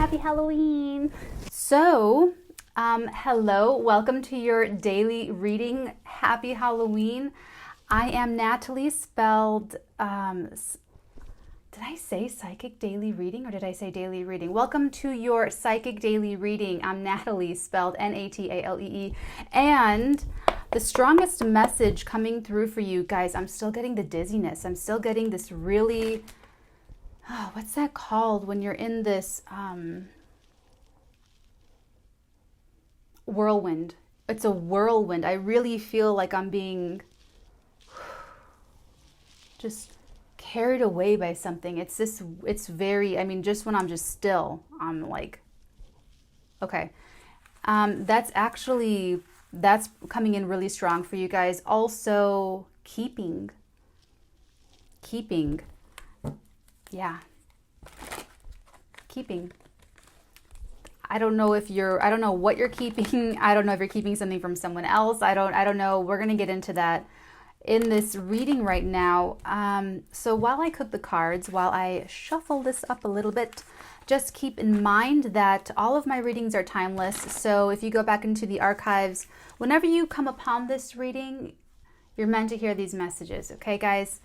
Happy Halloween. So, hello, welcome to your daily reading. Happy Halloween. I am Natalie, spelled, did I say psychic daily reading or did I say daily reading? Welcome to your psychic daily reading. I'm Natalie, spelled Natalee. And the strongest message coming through for you guys, I'm still getting the dizziness. I'm still getting this really, what's that called when you're in this whirlwind? It's a whirlwind. I really feel like I'm being just carried away by something. It's very, I mean, just when I'm just still, I'm like, okay. That's coming in really strong for you guys. Also, keeping. Yeah. Keeping. I don't know what you're keeping. I don't know if you're keeping something from someone else. I don't know. We're going to get into that in this reading right now. So while I cook the cards, while I shuffle this up a little bit, just keep in mind that all of my readings are timeless. So if you go back into the archives, whenever you come upon this reading, you're meant to hear these messages, okay, guys?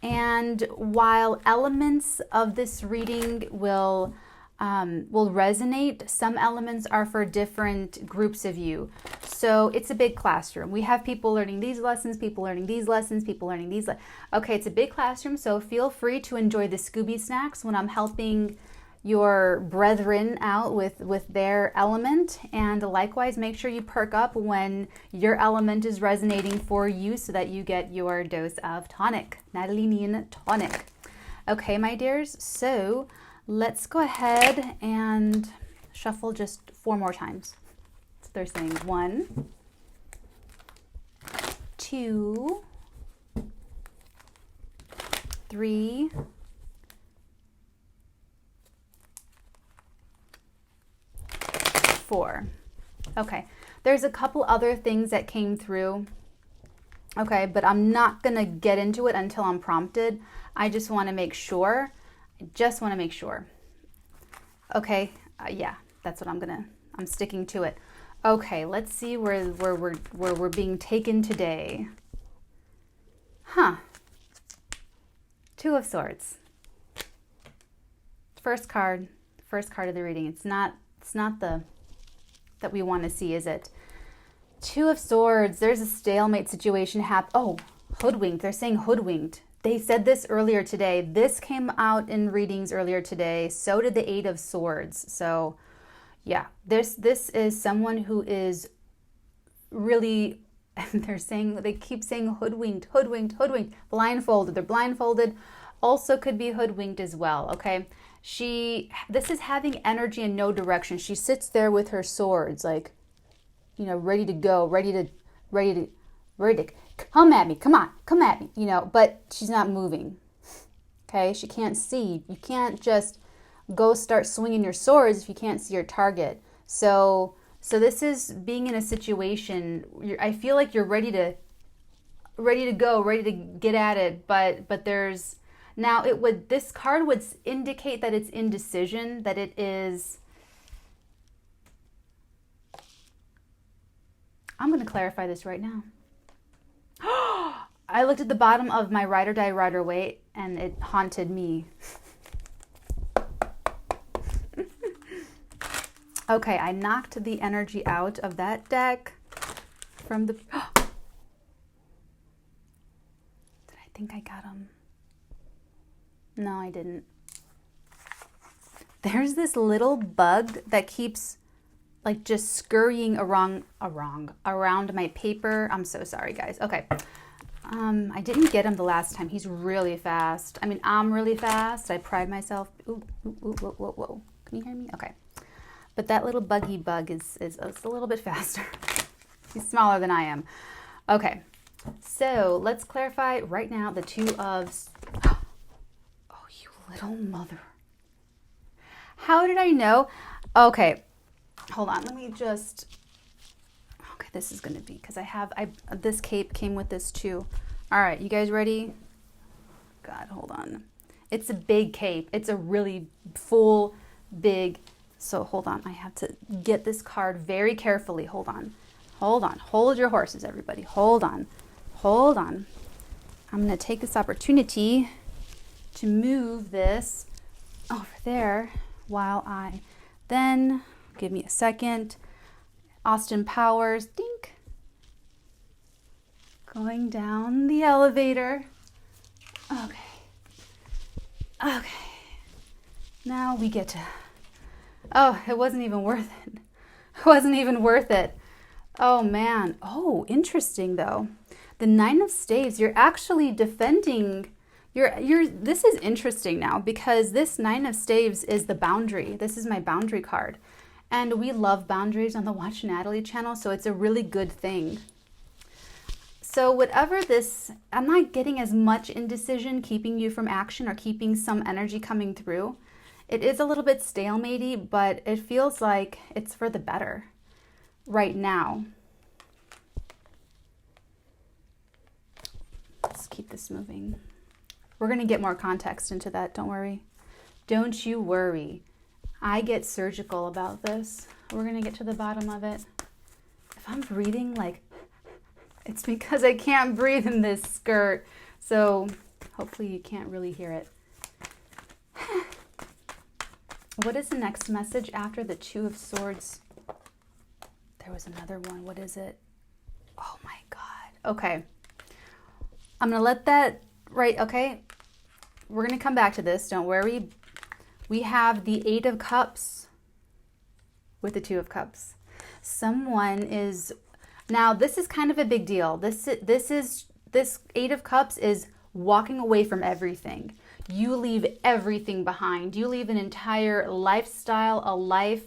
And while elements of this reading will resonate, some elements are for different groups of you. So it's a big classroom. We have people learning these lessons, people learning these lessons, people learning these. Okay, it's a big classroom, so feel free to enjoy the Scooby snacks when I'm helping your brethren out with their element, and likewise make sure you perk up when your element is resonating for you so that you get your dose of tonic, Natalinian tonic. Okay, my dears, so let's go ahead and shuffle just 4 more times. So they're saying 1, 2, 3, 4. Okay, there's a couple other things that came through. Okay, but I'm not gonna get into it until I'm prompted. I just want to make sure. Okay, yeah, that's what I'm sticking to it. Okay, let's see where we're being taken today. Two of Swords. First card of the reading. It's not the that we want to see, is it? Two of Swords. There's a stalemate situation hoodwinked. They're saying hoodwinked. They said this earlier today. This came out in readings earlier today. So did the 8 of Swords. So yeah, this is someone who is really, they keep saying hoodwinked, blindfolded. They're blindfolded. Also could be hoodwinked as well, okay? This is having energy in no direction. She sits there with her swords, like, ready to go, ready to come at me, come at me, but she's not moving. Okay, she can't see. You can't just go start swinging your swords if you can't see your target. So this is being in a situation. I feel like you're ready to go, ready to get at it, but there's now this card would indicate that it's indecision, that it is. I'm going to clarify this right now. I looked at the bottom of my Ride or Die, Ride or Wait, and it haunted me. Okay, I knocked the energy out of that deck from the... Did I think I got them? No, I didn't. There's this little bug that keeps like just scurrying around my paper. I'm so sorry, guys. Okay. I didn't get him the last time. He's really fast. I mean, I'm really fast. I pride myself. Ooh, whoa. Can you hear me? Okay. But that little buggy bug is a little bit faster. He's smaller than I am. Okay. So let's clarify right now the 2 of... Oh, you little mother. How did I know? Okay. Hold on. Let me just... Okay, this is going to be... Because this cape came with this too. All right. You guys ready? God, hold on. It's a big cape. It's a really full, big So hold on, I have to get this card very carefully. Hold on, hold on, hold your horses, everybody. Hold on, hold on. I'm gonna take this opportunity to move this over there while I then, give me a second, Austin Powers, dink, going down the elevator. Okay, okay, now we get to, oh, it wasn't even worth it. It wasn't even worth it. Oh man, oh, interesting though. The Nine of Staves, you're actually defending, this is interesting now because this Nine of Staves is the boundary. This is my boundary card. And we love boundaries on the WatchNatalee channel, so it's a really good thing. So whatever this, I'm not getting as much indecision keeping you from action or keeping some energy coming through. It is a little bit stalematey, but it feels like it's for the better right now. Let's keep this moving. We're going to get more context into that. Don't worry. Don't you worry. I get surgical about this. We're going to get to the bottom of it. If I'm breathing like, it's because I can't breathe in this skirt. So hopefully you can't really hear it. What is the next message after the Two of Swords? There was another one. What is it? Oh my God. Okay. I'm going to let that, right, okay. We're going to come back to this. Don't worry. We have the Eight of Cups with the Two of Cups. Someone is, now this is kind of a big deal. This Eight of Cups is walking away from everything. You leave everything behind. You leave an entire lifestyle, a life,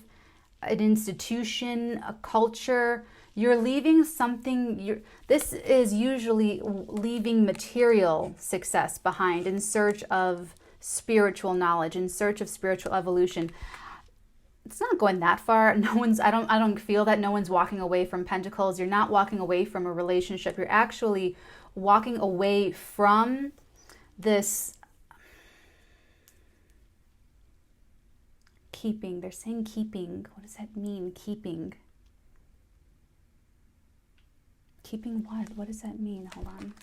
an institution, a culture. You're leaving something, this is usually leaving material success behind in search of spiritual knowledge, in search of spiritual evolution. It's not going that far. I don't feel that no one's walking away from Pentacles. You're not walking away from a relationship. You're actually walking away from this keeping. They're saying keeping. What does that mean? Keeping. Keeping what? What does that mean? Hold on.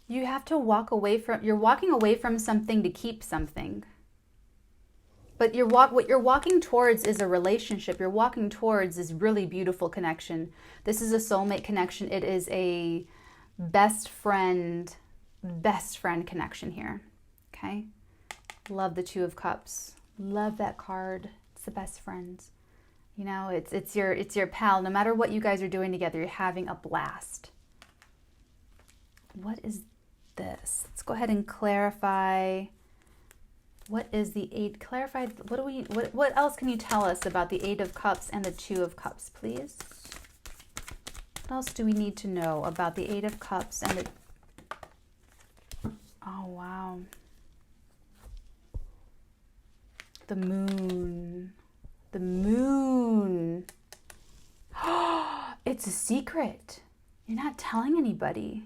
You have to walk away from, you're walking away from something to keep something. But what you're walking towards is a relationship. You're walking towards this really beautiful connection. This is a soulmate connection. It is a best friend connection here. Okay? Love the Two of Cups. Love that card. It's the best friends. You know, it's your pal. No matter what you guys are doing together, you're having a blast. What is this? Let's go ahead and clarify. What is the Eight? Clarify. What else can you tell us about the Eight of Cups and the Two of Cups, please? What else do we need to know about the Eight of Cups and the... Oh, wow. The Moon. The Moon. It's a secret. You're not telling anybody.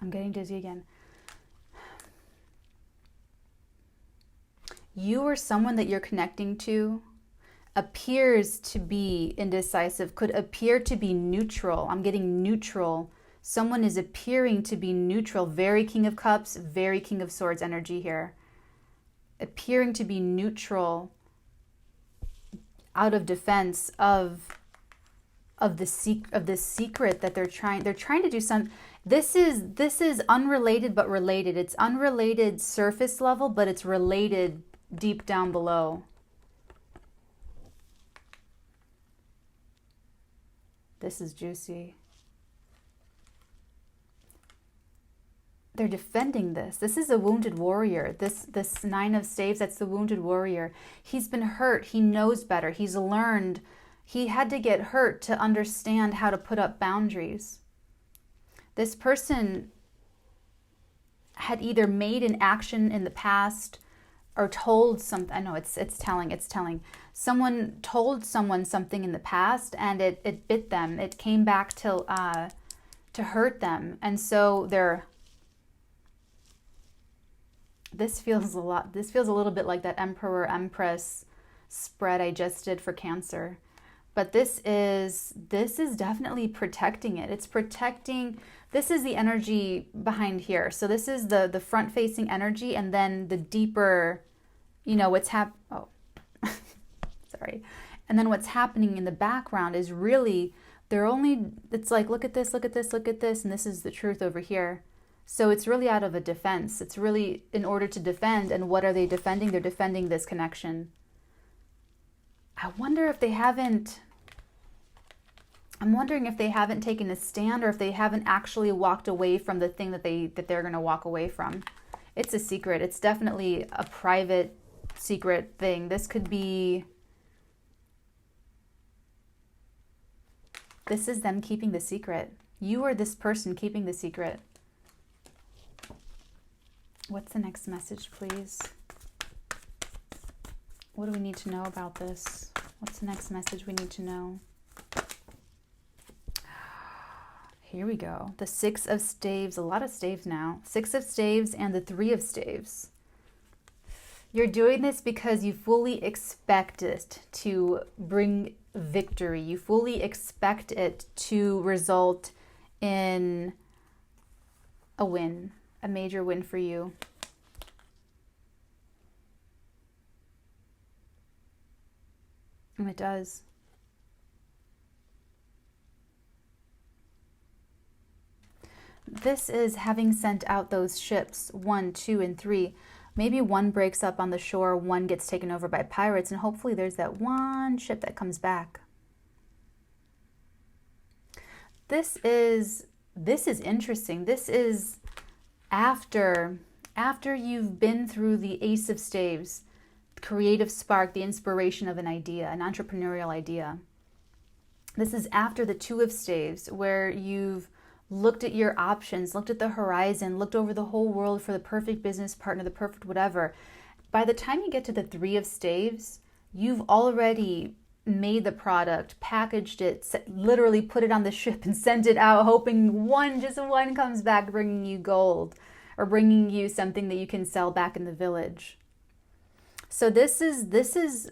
I'm getting dizzy again. You or someone that you're connecting to appears to be indecisive, could appear to be neutral. I'm getting neutral. Someone is appearing to be neutral. Very King of Cups, very King of Swords energy here. Appearing to be neutral out of defense of the secret that they're trying to do some. This is unrelated but related. It's unrelated surface level, but it's related deep down below. This is juicy. They're defending this. This is a wounded warrior. This Nine of Staves, that's the wounded warrior. He's been hurt. He knows better. He's learned. He had to get hurt to understand how to put up boundaries. This person had either made an action in the past or told something. I know it's telling. Someone told someone something in the past, and it bit them. It came back to hurt them, and so they're. This feels a little bit like that Emperor Empress spread I just did for Cancer. But this is definitely protecting it. It's protecting, this is the energy behind here. So this is the front facing energy, and then the deeper, what's sorry. And then what's happening in the background is really, it's like, look at this, look at this, look at this, and this is the truth over here. So it's really out of a defense. It's really in order to defend. And what are they defending? They're defending this connection. I'm wondering if they haven't taken a stand, or if they haven't actually walked away from the thing that they're going to walk away from. It's a secret. It's definitely a private secret thing. This is them keeping the secret. You or this person keeping the secret. What's the next message, please? What do we need to know about this? What's the next message we need to know? Here we go. The 6 of Staves, a lot of staves now. 6 of Staves and the 3 of Staves. You're doing this because you fully expect it to bring victory. You fully expect it to result in a win, a major win for you. And it does. This is having sent out those ships, 1, 2, and 3. Maybe one breaks up on the shore, one gets taken over by pirates, and hopefully there's that one ship that comes back. This is interesting. This is after you've been through the Ace of Staves, creative spark, the inspiration of an idea, an entrepreneurial idea. This is after the 2 of Staves, where you've looked at your options, looked at the horizon, looked over the whole world for the perfect business partner, the perfect whatever. By the time you get to the 3 of Staves, you've already made the product, packaged it, literally put it on the ship and sent it out, hoping just one comes back bringing you gold, or bringing you something that you can sell back in the village. So this is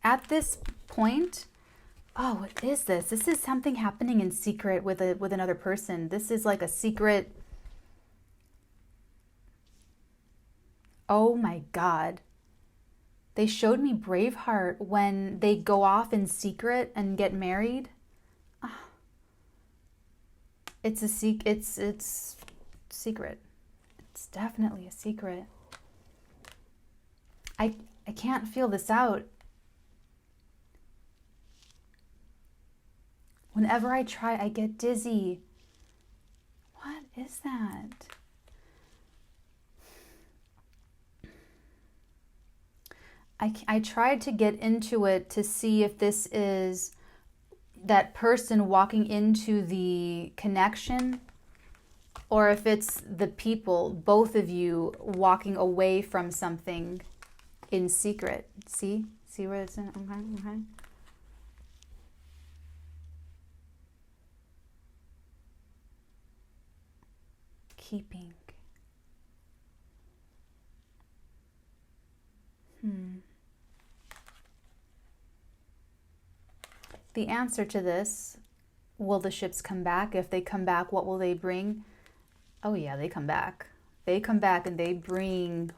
at this point. Oh, what is this? This is something happening in secret with another person. This is like a secret. Oh my God. They showed me Braveheart when they go off in secret and get married. It's secret. It's definitely a secret. I can't feel this out. Whenever I try, I get dizzy. What is that? I tried to get into it to see if this is that person walking into the connection, or if it's the people, both of you walking away from something in secret. See where it's in? Okay. Keeping. The answer to this, will the ships come back? If they come back, what will they bring? Oh yeah, they come back. They come back and they bring...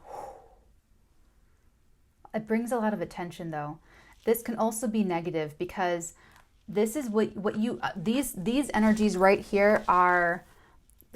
It brings a lot of attention though. This can also be negative, because this is what you... These energies right here are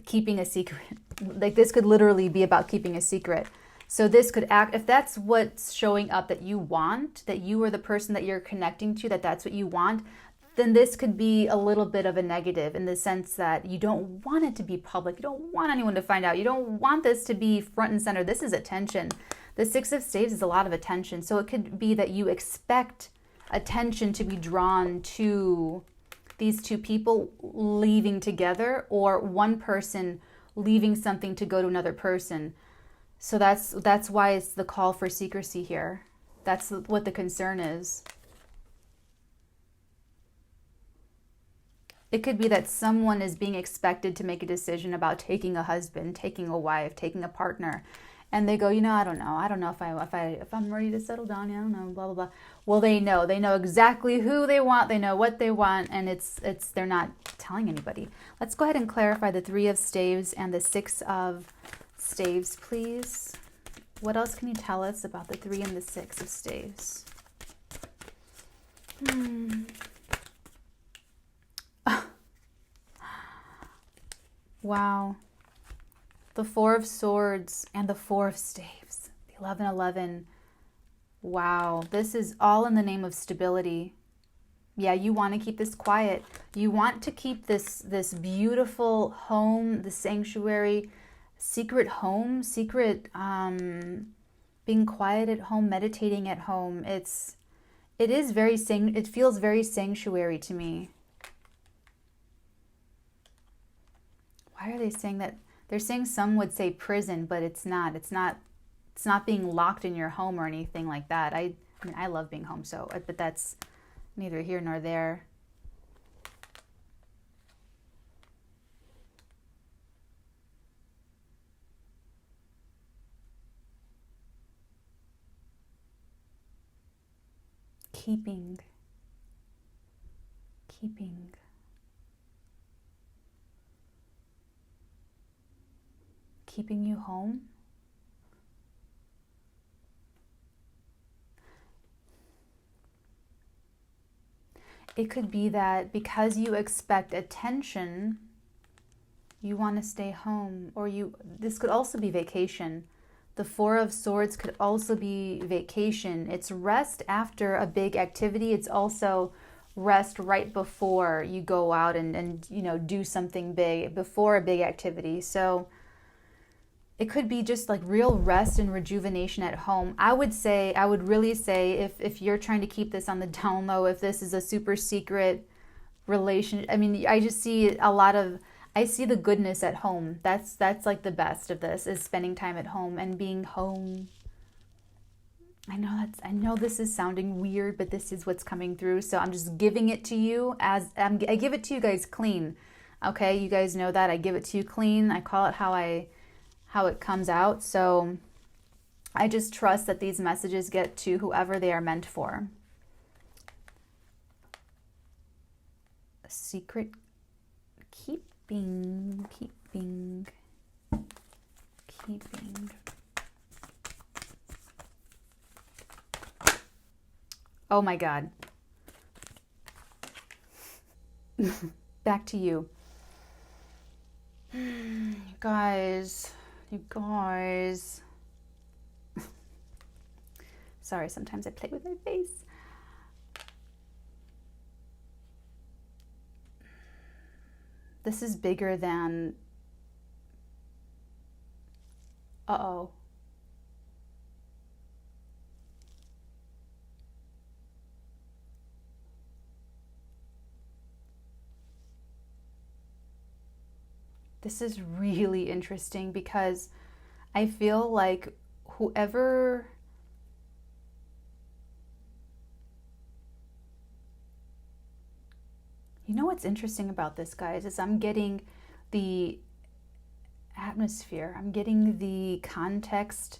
keeping a secret. Like this could literally be about keeping a secret. So this could act, if that's what's showing up that you want, that you are the person that you're connecting to, that's what you want, then this could be a little bit of a negative, in the sense that you don't want it to be public. You don't want anyone to find out. You don't want this to be front and center. This is attention. The 6 of Staves is a lot of attention. So it could be that you expect attention to be drawn to these two people leaving together, or one person leaving something to go to another person. So that's why it's the call for secrecy here. That's what the concern is. It could be that someone is being expected to make a decision about taking a husband, taking a wife, taking a partner, and they go, I don't know. I don't know if I'm ready to settle down. I don't know. Blah blah blah. Well, they know. They know exactly who they want. They know what they want, and it's they're not telling anybody. Let's go ahead and clarify the 3 of staves and the 6 of staves, please. What else can you tell us about the 3 and the 6 of staves? Wow. The 4 of swords and the 4 of staves. The 11. Wow. This is all in the name of stability. Yeah, you want to keep this quiet. You want to keep this beautiful home, the sanctuary, secret home, being quiet at home, meditating at home. It feels very sanctuary to me. Why are they saying that? They're saying some would say prison, but it's not. It's not being locked in your home or anything like that. I mean, I love being home, but that's neither here nor there. Keeping. Keeping you home. It could be that because you expect attention, you want to stay home, or this could also be vacation. The 4 of swords could also be vacation. It's rest after a big activity. It's also rest right before you go out and do something big, before a big activity. So it could be just like real rest and rejuvenation at home. I would really say if you're trying to keep this on the down low, if this is a super secret relationship, I mean, I just see I see the goodness at home. That's like the best of this, is spending time at home and being home. I know this is sounding weird, but this is what's coming through. So I'm just giving it to you I give it to you guys clean. Okay, you guys know that I give it to you clean. I call it how it comes out. So I just trust that these messages get to whoever they are meant for. Secret keeping. Oh my God. Back to you. You guys. Sorry, sometimes I play with my face. This is bigger than... Uh-oh. This is really interesting because I feel like whoever... You know what's interesting about this, guys, is I'm getting the atmosphere. I'm getting the context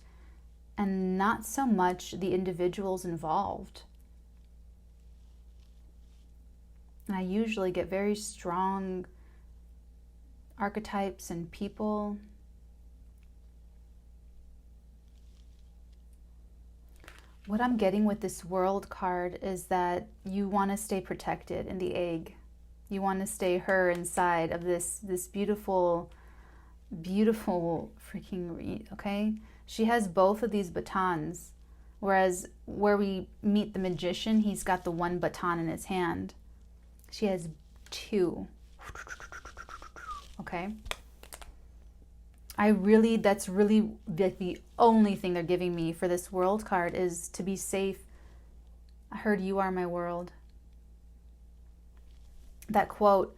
and not so much the individuals involved. And I usually get very strong archetypes and people. What I'm getting with this World card is that you want to stay protected in the egg. You want to stay her inside of this beautiful, beautiful freaking, okay? She has both of these batons, whereas where we meet the magician, he's got the one baton in his hand. She has 2. Okay? That's really the only thing they're giving me for this World card is to be safe. I heard you are my world. That quote,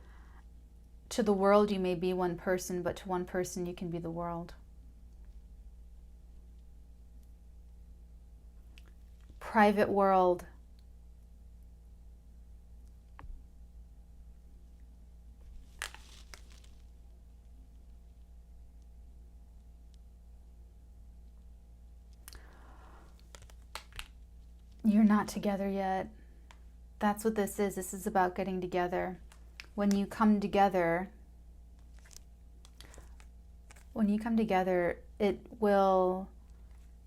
to the world you may be one person, but to one person you can be the world. private world. You're not together yet. That's what this is. This is about getting together. When you come together,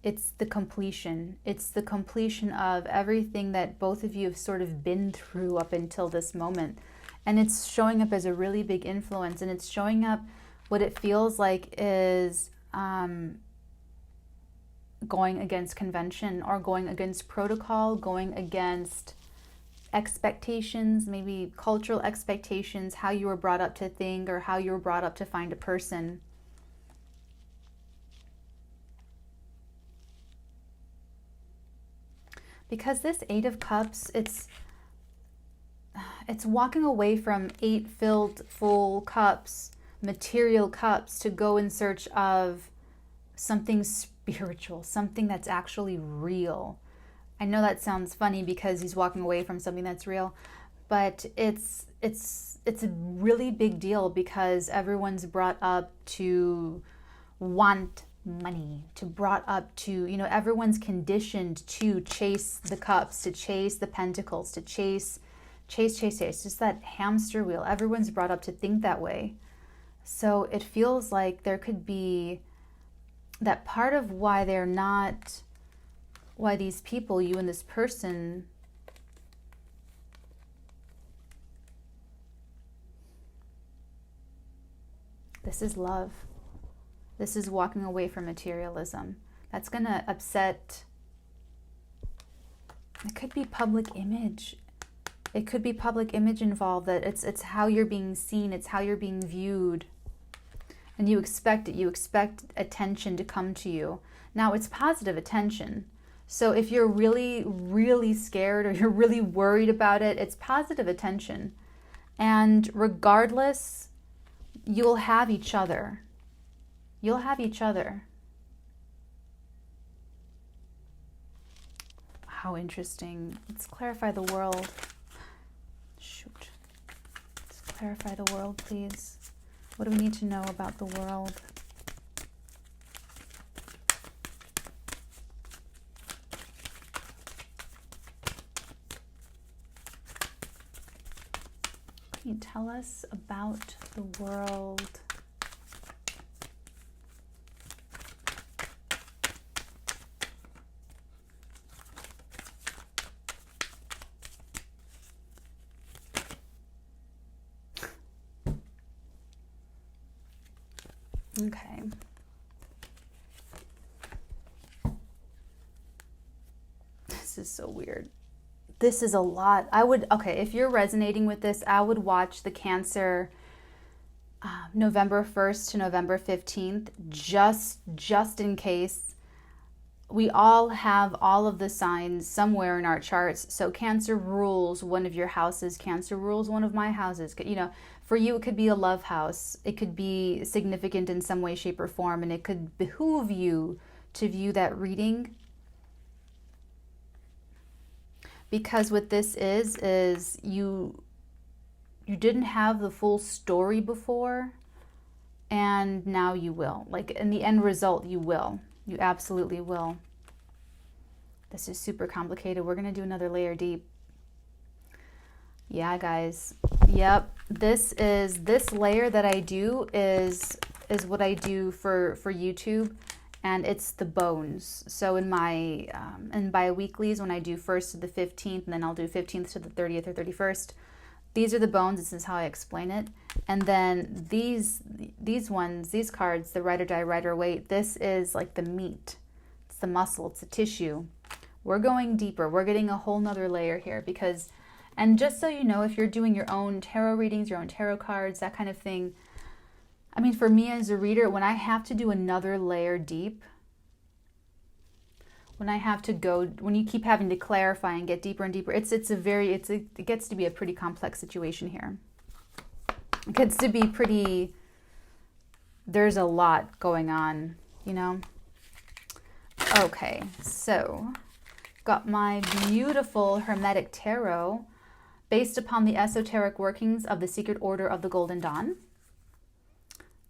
it's the completion. It's the completion of everything that both of you have sort of been through up until this moment. And it's showing up as a really big influence. And it's showing up what it feels like is going against convention or going against protocol, going against expectations, maybe cultural expectations, how you were brought up to think or how you were brought up to find a person. Because this 8 of Cups, it's walking away from 8 filled full cups, material cups, to go in search of something spiritual, something that's actually real. I know that sounds funny because he's walking away from something that's real, but it's a really big deal because everyone's brought up to want money, to brought up to, everyone's conditioned to chase the cups, to chase the pentacles, to chase. Just that hamster wheel. Everyone's brought up to think that way. So it feels like there could be that part of why these people, you and this person, this is love. This is walking away from materialism. That's going to upset. It could be public image. It could be public image involved, that it's how you're being seen, it's how you're being viewed. And you expect it. You expect attention to come to you. Now, it's positive attention. So if you're really, really scared or you're really worried about it, it's positive attention. And regardless, you'll have each other. You'll have each other. How interesting. Let's clarify the world. Shoot. Let's clarify the world, please. What do we need to know about the world? Can you tell us about the world? Okay. This is so weird. This is a lot. If you're resonating with this, I would watch the Cancer November 1st to November 15th, just in case. We all have all of the signs somewhere in our charts. So Cancer rules one of your houses. Cancer rules one of my houses. For you, it could be a love house. It could be significant in some way, shape, or form, and it could behoove you to view that reading. Because what this is you didn't have the full story before, and now you will. Like, in the end result, you will. You absolutely will. This is super complicated. We're going to do another layer deep. Yeah, guys. Yep. This layer that I do is what I do for YouTube, and it's the bones. So in my in bi-weeklies, when I do 1st to the 15th, and then I'll do 15th to the 30th or 31st, these are the bones. This is how I explain it. And then these cards, the Ride or Die, Ride or Wait, this is like the meat. It's the muscle. It's the tissue. We're going deeper. We're getting a whole nother layer here because, and just so you know, if you're doing your own tarot readings, your own tarot cards, that kind of thing, I mean, for me as a reader, when I have to do another layer deep, when you keep having to clarify and get deeper and deeper, it gets to be a pretty complex situation here. It gets to be there's a lot going on, Okay, so got my beautiful Hermetic Tarot based upon the esoteric workings of the Secret Order of the Golden Dawn.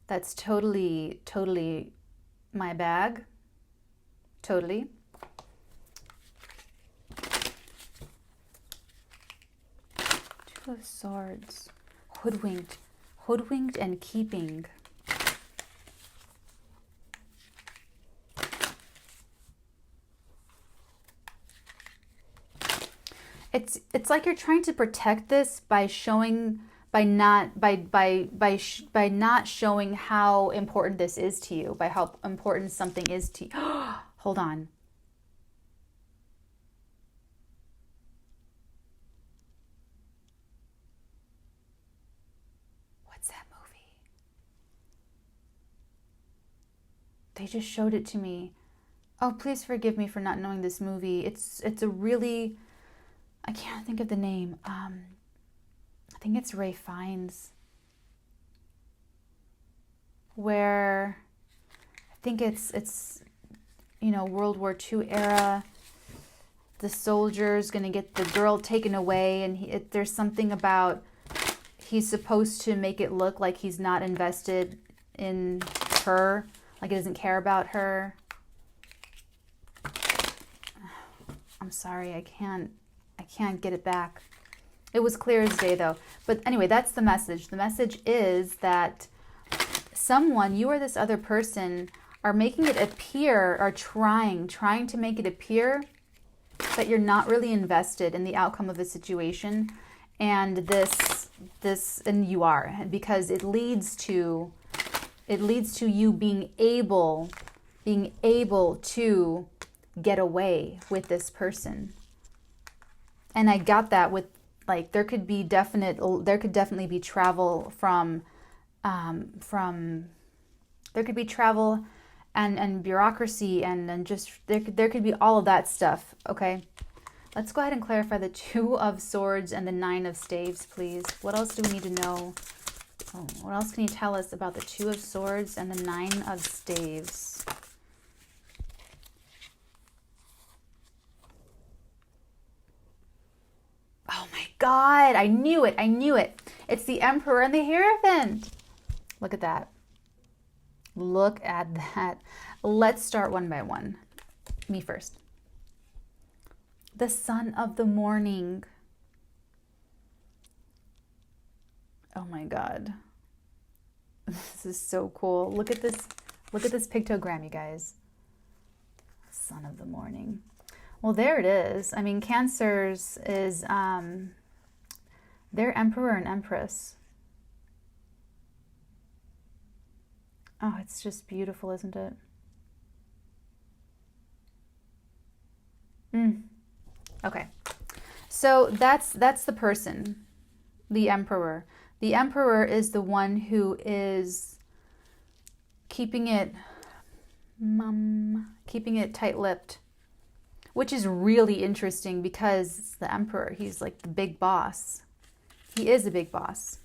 That's totally, totally my bag. Totally. Two of Swords. Hoodwinked. Hoodwinked and keeping. It's like you're trying to protect this by showing, by not showing how important this is to you, by how important something is to you. Hold on. What's that movie? They just showed it to me. Oh, please forgive me for not knowing this movie. It's a really, I can't think of the name. I think it's Ray Fiennes. Where I think it's you know, World War II era. The soldier's gonna get the girl taken away, and there's something about he's supposed to make it look like he's not invested in her, like he doesn't care about her. I'm sorry, I can't get it back. It was clear as day though. But anyway, that's the message. The message is that someone, you or this other person, are making it appear, or trying to make it appear that you're not really invested in the outcome of the situation. And and you are, because it leads to you being able to get away with this person. And I got that with, like, there could definitely be travel there could be travel and bureaucracy and just there could be all of that stuff. Okay, let's go ahead and clarify the Two of Swords and the Nine of Staves, please. What else do we need to know? Oh, what else can you tell us about the Two of Swords and the Nine of Staves? Oh my God, I knew it. It's the Emperor and the Hierophant. Look at that. Look at that. Let's start one by one. Me first. The Son of the Morning. Oh my God. This is so cool. Look at this pictogram, you guys. Son of the Morning. Well, there it is. I mean, Cancer's is their Emperor and Empress. Oh, it's just beautiful, isn't it? Okay. So that's the person, the Emperor. The Emperor is the one who is keeping it tight-lipped, which is really interesting because the Emperor, he's like the big boss. He is a big boss.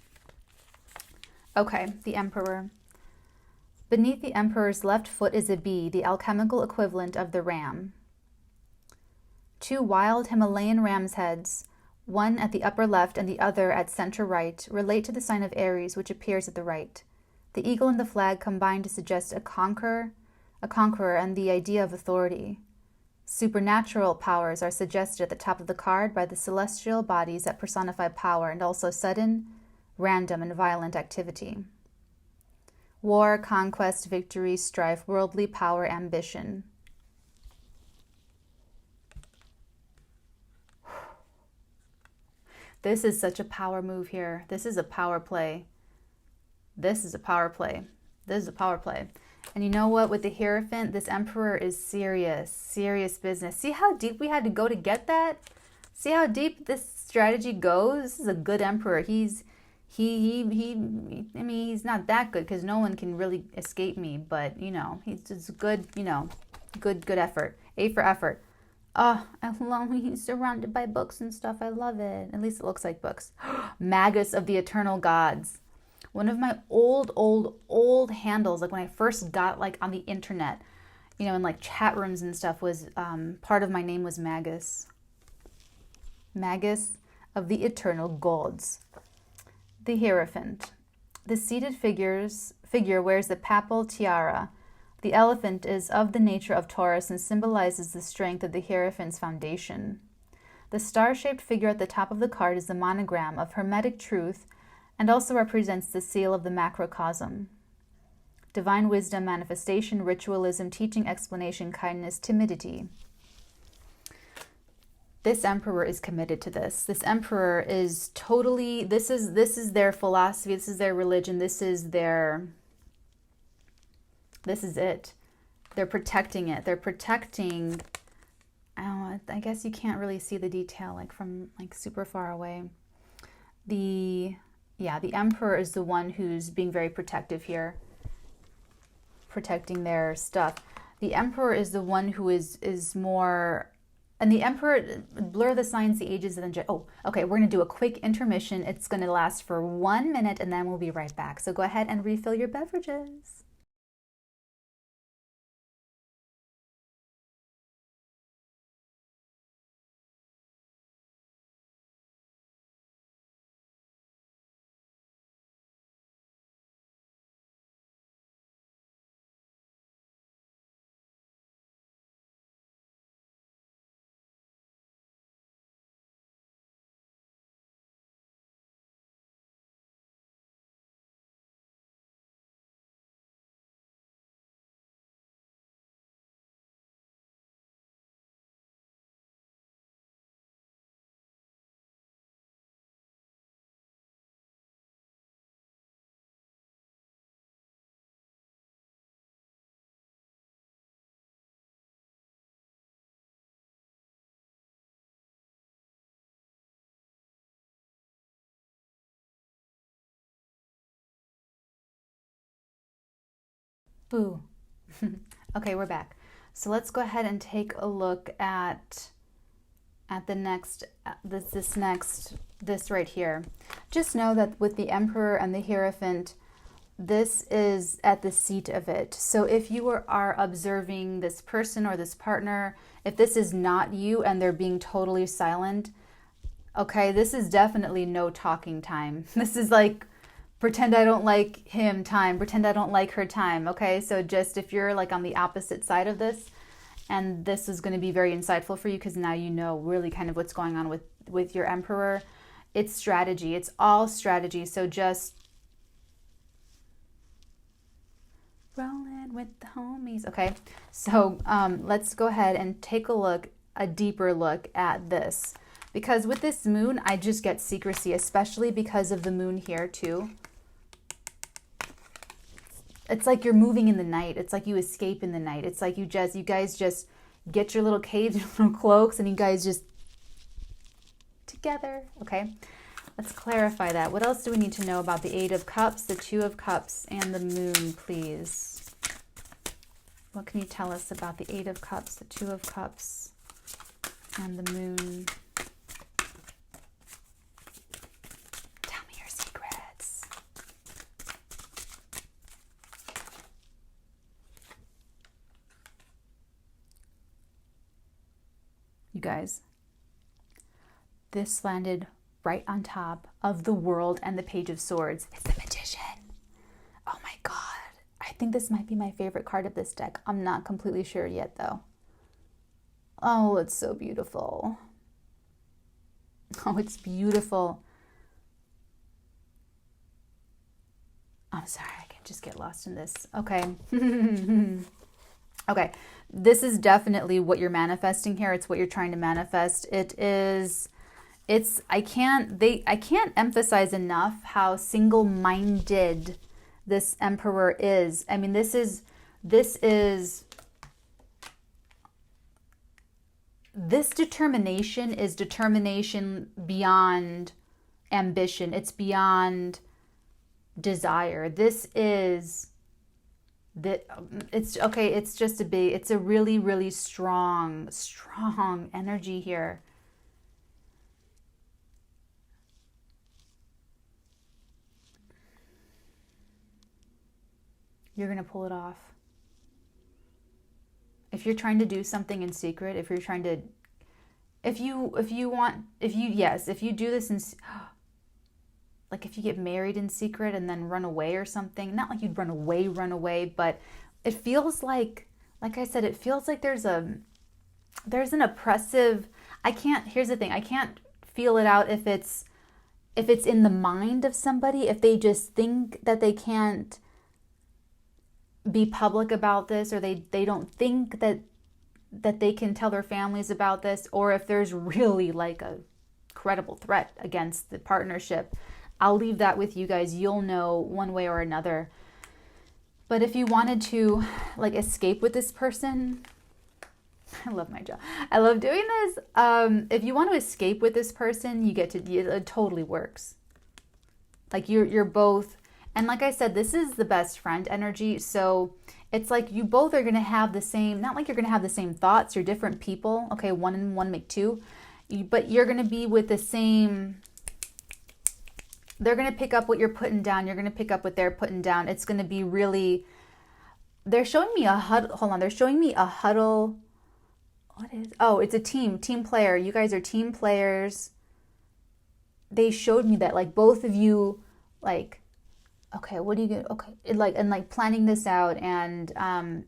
Okay, the Emperor. Beneath the Emperor's left foot is a bee, the alchemical equivalent of the ram. Two wild Himalayan ram's heads, one at the upper left and the other at center right, relate to the sign of Aries, which appears at the right. The eagle and the flag combine to suggest a conqueror, and the idea of authority. Supernatural powers are suggested at the top of the card by the celestial bodies that personify power, and also sudden, random, and violent activity. War, conquest, victory, strife, worldly power, ambition. This is such a power move here. This is a power play. This is a power play. And you know what? With the Hierophant, this Emperor is serious business. See how deep we had to go to get that? See how deep this strategy goes? This is a good Emperor. He's not that good because no one can really escape me, but you know, he's just good, you know, good effort. A for effort. Oh, I love he's surrounded by books and stuff. I love it. At least it looks like books. Magus of the Eternal Gods. One of my old handles, like when I first got like on the internet, you know, in like chat rooms and stuff was part of my name was Magus. Magus of the eternal gods. The Hierophant. The seated figure wears the papal tiara. The elephant is of the nature of Taurus and symbolizes the strength of the Hierophant's foundation. The star-shaped figure at the top of the card is the monogram of Hermetic truth and also represents the seal of the macrocosm. Divine wisdom, manifestation, ritualism, teaching, explanation, kindness, timidity. This emperor is committed to this. This emperor is totally, this is their philosophy, this is their religion, this is it. They're protecting it. They're protecting, I guess you can't really see the detail like from like super far away. The emperor is the one who's being very protective here, protecting their stuff. The emperor is the one who is more, and the emperor, blur the signs, the ages, and then, oh, okay, we're going to do a quick intermission. It's going to last for 1 minute, and then we'll be right back. So go ahead and refill your beverages. Boo. Okay, we're back. So let's go ahead and take a look at the next, this right here. Just know that with the Emperor and the Hierophant, this is at the seat of it. So if you are observing this person or this partner, if this is not you and they're being totally silent, okay, this is definitely no talking time. This is like, pretend I don't like him time, pretend I don't like her time, okay? So just if you're like on the opposite side of this, and this is going to be very insightful for you because now you know really kind of what's going on with your emperor. It's strategy. It's all strategy. So just rolling with the homies. Okay, so let's go ahead and take a deeper look at this. Because with this moon, I just get secrecy, especially because of the moon here too. It's like you're moving in the night. It's like you escape in the night. It's like you guys just get your little caves, your little cloaks, and you guys just together. Okay, let's clarify that. What else do we need to know about the Eight of Cups, the Two of Cups, and the moon, please? What can you tell us about the Eight of Cups, the Two of Cups, and the moon? You guys, this landed right on top of the World and the Page of Swords. It's the Magician. Oh my God. I think this might be my favorite card of this deck. I'm not completely sure yet though. Oh, it's so beautiful. Oh, it's beautiful. I'm sorry, I can just get lost in this. Okay. Okay, this is definitely what you're manifesting here. It's what you're trying to manifest. I can't emphasize enough how single-minded this emperor is. I mean, this determination is determination beyond ambition. It's beyond desire. It's a really, really strong energy here. You're going to pull it off. If you're trying to do something in secret, if you're trying to, if you do this in, like if you get married in secret and then run away or something, not like you'd run away, but it feels like I said, it feels like there's an oppressive, here's the thing, I can't feel it out if it's in the mind of somebody, if they just think that they can't be public about this, or they don't think that they can tell their families about this, or if there's really like a credible threat against the partnership. I'll leave that with you guys. You'll know one way or another. But if you wanted to like escape with this person, I love my job. I love doing this. If you want to escape with this person, it totally works. Like you're both, and like I said, this is the best friend energy. So it's like you both are going to have the same, not like you're going to have the same thoughts. You're different people. Okay, 1 and 1 make 2. But you're going to be with the same, they're going to pick up what you're putting down. You're going to pick up what they're putting down. It's going to be really, they're showing me a huddle. Hold on. They're showing me a huddle. What is, oh, it's a team player. You guys are team players. They showed me that like both of you, like, okay, what do you get? Okay. And planning this out. And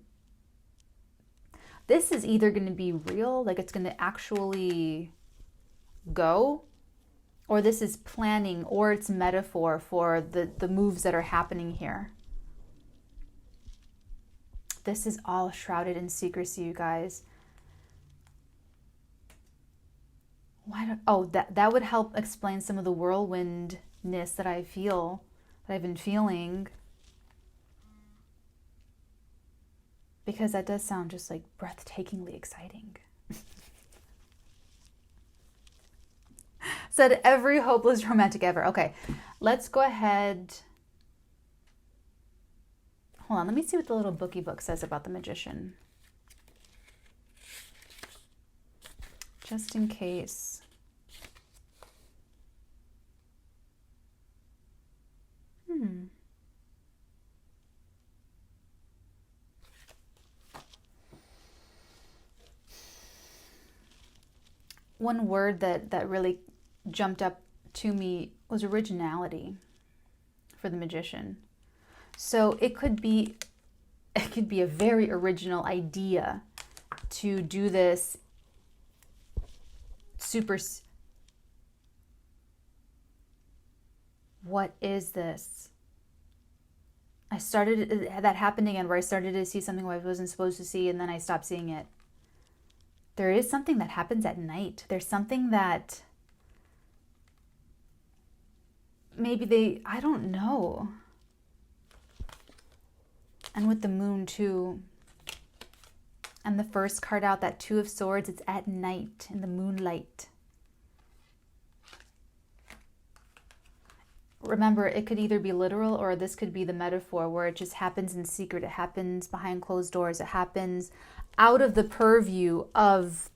this is either going to be real, like it's going to actually go, or this is planning, or it's metaphor for the moves that are happening here. This is all shrouded in secrecy, you guys. That would help explain some of the whirlwindness that I've been feeling. Because that does sound just like breathtakingly exciting. Said every hopeless romantic ever. Okay, let's go ahead. Hold on, let me see what the little bookie book says about the magician. Just in case. One word that really jumped up to me was originality for the magician. So it could be a very original idea to do this what is this? I started, that happened again, where I started to see something I wasn't supposed to see, and then I stopped seeing it. There is something that happens at night. There's something that maybe I don't know. And with the moon too. And the first card out, that 2 of Swords, it's at night in the moonlight. Remember, it could either be literal, or this could be the metaphor where it just happens in secret. It happens behind closed doors. It happens out of the purview of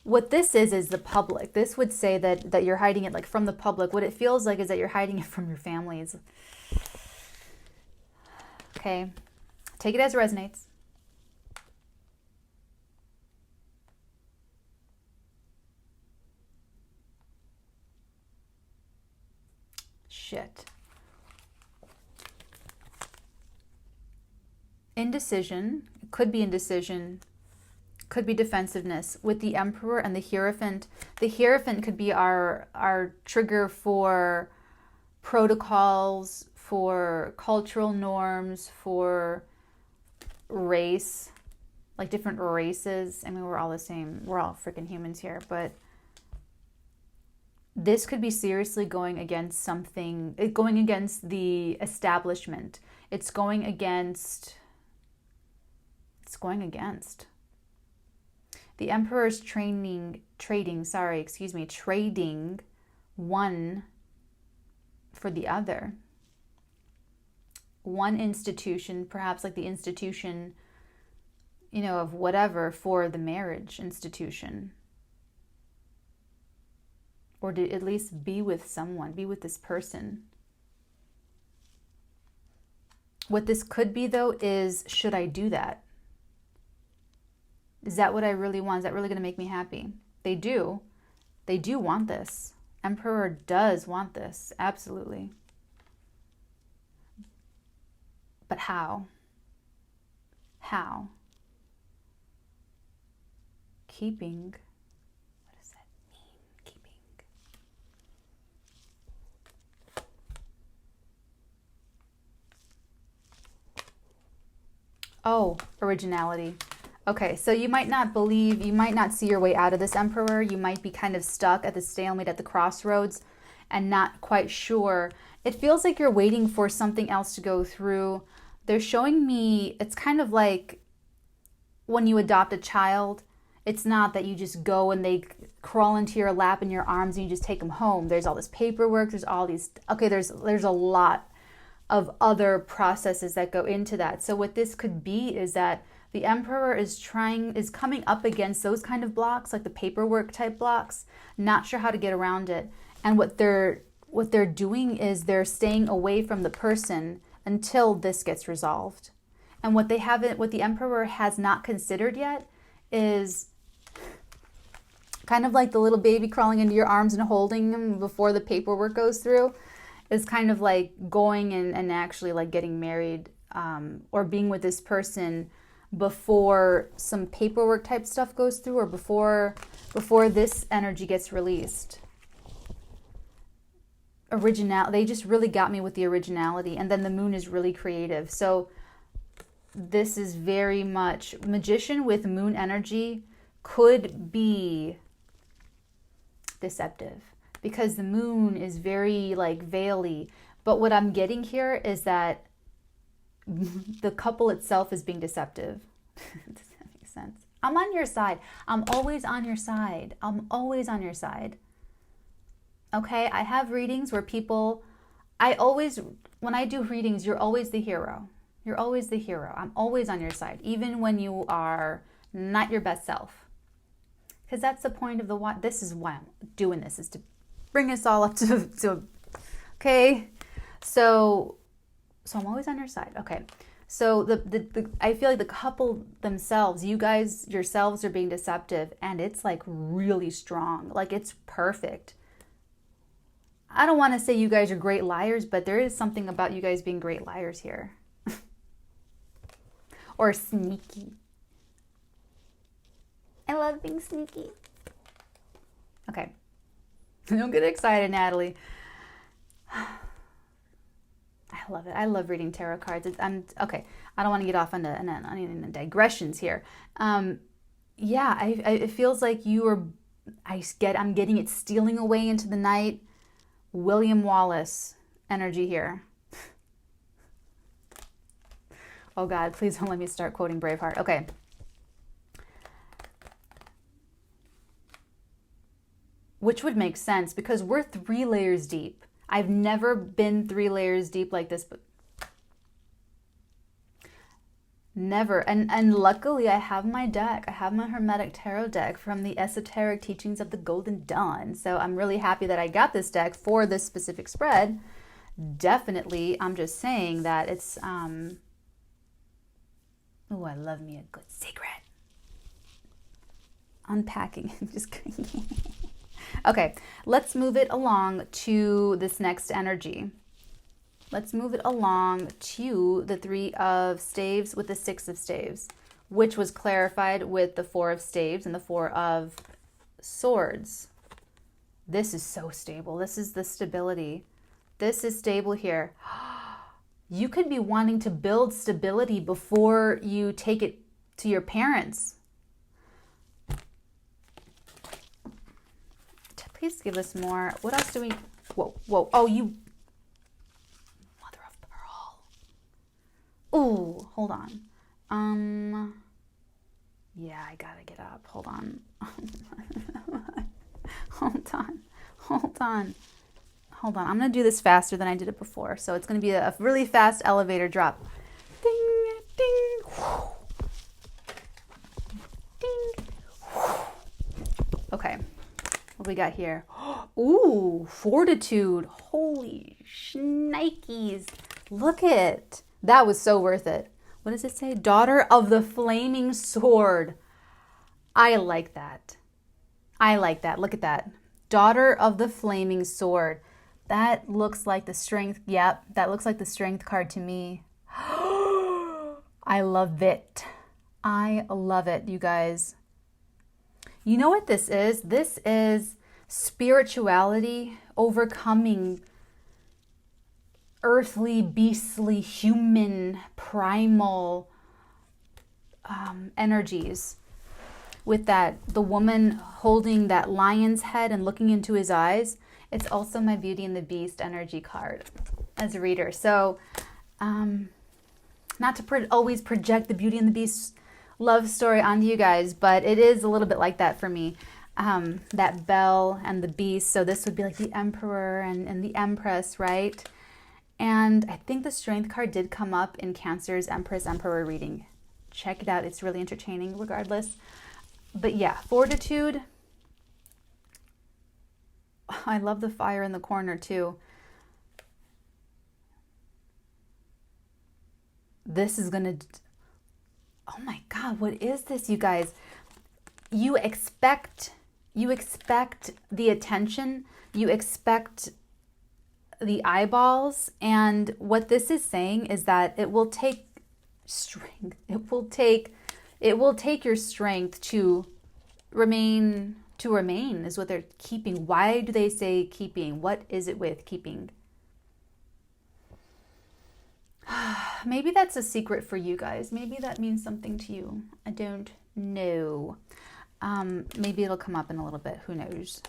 what this is the public. This would say that you're hiding it like from the public. What it feels like is that you're hiding it from your families. Okay, take it as it resonates. Shit. Indecision, could be indecision, could be defensiveness. With the Emperor and the Hierophant could be our trigger for protocols, for cultural norms, for race, like different races. I mean, we're all the same. We're all freaking humans here, but this could be seriously going against something, going against the establishment. It's going against. The Emperor's trading one for the other. One institution, perhaps like the institution, of whatever, for the marriage institution. Or to at least be with someone, be with this person. What this could be, though, is, should I do that? Is that what I really want? Is that really going to make me happy? They do. They do want this. Emperor does want this. Absolutely. But how? How? Keeping. What does that mean? Keeping. Oh, originality. Okay, so you might not believe, you might not see your way out of this Emperor. You might be kind of stuck at the stalemate, at the crossroads, and not quite sure. It feels like you're waiting for something else to go through. They're showing me, it's kind of like when you adopt a child. It's not that you just go and they crawl into your lap and your arms and you just take them home. There's all this paperwork, there's all these, okay, there's a lot of other processes that go into that. So what this could be is that the Emperor is coming up against those kind of blocks, like the paperwork type blocks, not sure how to get around it. And what they're doing is they're staying away from the person until this gets resolved. And what the Emperor has not considered yet is kind of like the little baby crawling into your arms and holding him before the paperwork goes through, is kind of like going and actually like getting married, or being with this person before some paperwork type stuff goes through, or before this energy gets released. They just really got me with the originality. And then the moon is really creative. So this is very much magician with moon energy could be deceptive, because the moon is very like veil-y. But what I'm getting here is that the couple itself is being deceptive. Does that make sense? I'm on your side. I'm always on your side. I'm always on your side. Okay, I have readings where when I do readings, you're always the hero. You're always the hero. I'm always on your side, even when you are not your best self. Because that's the point of this is why I'm doing this, is to bring us all up to okay? So I'm always on your side. Okay. So I feel like the couple themselves, you guys yourselves are being deceptive, and it's like really strong. Like it's perfect. I don't want to say you guys are great liars, but there is something about you guys being great liars here. Or sneaky. I love being sneaky. Okay. Don't get excited, Natalie. I love it. I love reading tarot cards. Okay. I don't want to get off on the digressions here. Yeah, it feels like I'm getting it stealing away into the night. William Wallace energy here. Oh God, please don't let me start quoting Braveheart. Okay. Which would make sense because we're 3 layers deep. I've never been 3 layers deep like this, but never. And luckily I have my deck. I have my Hermetic Tarot deck from the Esoteric Teachings of the Golden Dawn. So I'm really happy that I got this deck for this specific spread. Definitely, I'm just saying that it's, oh, I love me a good secret. Unpacking, just kidding. Okay, let's move it along to this next energy. Let's move it along to the 3 of staves with the 6 of staves, which was clarified with the 4 of staves and the 4 of swords. This is so stable. This is the stability. This is stable here. You could be wanting to build stability before you take it to your parents. Please give us more. What else do we... Whoa. Oh, you... Mother of pearl. Ooh, hold on. Yeah, I gotta get up. Hold on. Hold on. I'm gonna do this faster than I did it before. So it's gonna be a really fast elevator drop. Ding, ding. Ding. Okay. What we got here? Ooh, fortitude. Holy shnikes. Look it. That was so worth it. What does it say? Daughter of the flaming sword. I like that. I like that. Look at that. Daughter of the Flaming Sword. That looks like the strength. Yep, that looks like the strength card to me. I love it. I love it, you guys. You know what this is? This is spirituality overcoming earthly, beastly, human, primal energies. With that, the woman holding that lion's head and looking into his eyes. It's also my Beauty and the Beast energy card as a reader. So, not to always project the Beauty and the Beast love story onto you guys, but it is a little bit like that for me. That bell and the beast. So this would be like the Emperor and the Empress, right? And I think the Strength card did come up in Cancer's Empress Emperor reading. Check it out. It's really entertaining regardless. But yeah, Fortitude. I love the fire in the corner too. This is gonna, oh my God, what is this, you guys? You expect the attention, you expect the eyeballs, and what this is saying is that it will take strength. It will take your strength to remain is what they're keeping. Why do they say keeping? What is it with keeping? Maybe that's a secret for you guys. Maybe that means something to you. I don't know. Maybe it'll come up in a little bit. Who knows?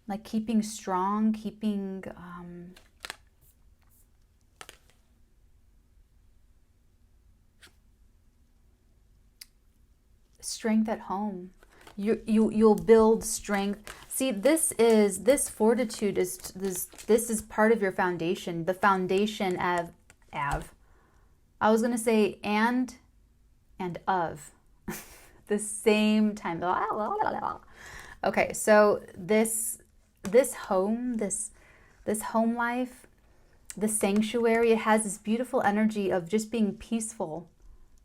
Like keeping strong, keeping strength at home. You'll build strength. See, this fortitude is this is part of your foundation. The foundation of I was gonna say and of the same time. Okay, so this home, this home life, the sanctuary, it has this beautiful energy of just being peaceful,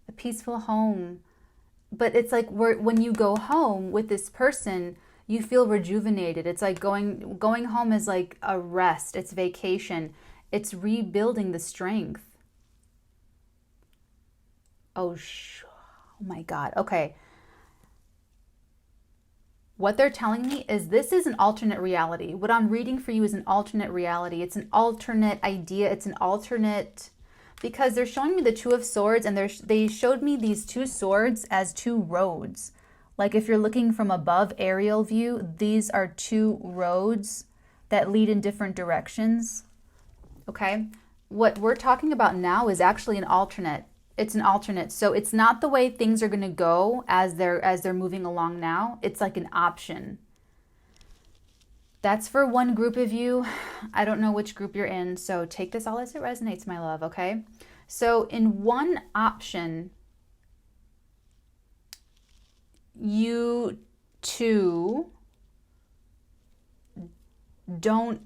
a peaceful home. But it's like when you go home with this person, you feel rejuvenated. It's like going home is like a rest. It's vacation. It's rebuilding the strength. Oh my God. Okay. What they're telling me is this is an alternate reality. What I'm reading for you is an alternate reality. It's an alternate idea. It's an alternate, because they're showing me the Two of Swords, and they showed me these two swords as two roads. Like if you're looking from above aerial view, these are two roads that lead in different directions. Okay? What we're talking about now is actually an alternate. It's an alternate. So it's not the way things are going to go as they're moving along now. It's like an option. That's for one group of you. I don't know which group you're in, so take this all as it resonates, my love, okay? So in one option, you two don't,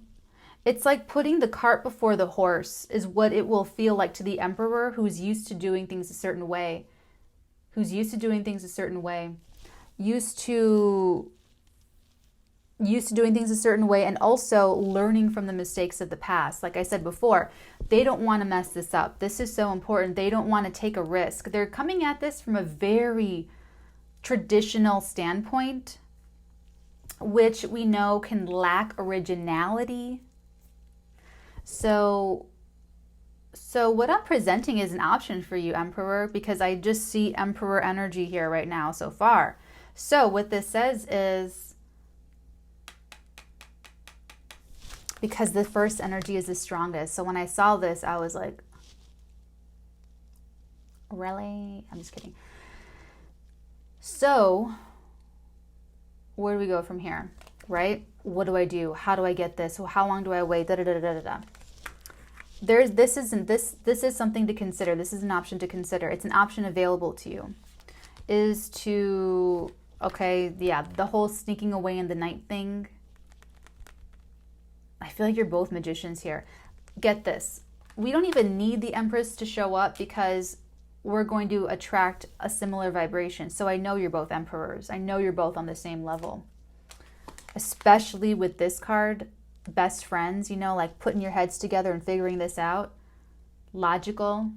it's like putting the cart before the horse is what it will feel like to the Emperor, who's used to doing things a certain way, used to doing things a certain way, and also learning from the mistakes of the past. Like I said before, they don't want to mess this up. This is so important. They don't want to take a risk. They're coming at this from a very traditional standpoint, which we know can lack originality. So what I'm presenting is an option for you, Emperor, because I just see Emperor energy here right now so far. So what this says is, because the first energy is the strongest. So when I saw this, I was like, really? I'm just kidding. So where do we go from here, right? What do I do? How do I get this? How long do I wait? This is something to consider. This is an option to consider. It's an option available to you. Is to, okay, yeah, the whole sneaking away in the night thing. I feel like you're both magicians here. Get this. We don't even need the Empress to show up, because we're going to attract a similar vibration. So I know you're both emperors. I know you're both on the same level. Especially with this card, best friends, you know, like putting your heads together and figuring this out. Logical.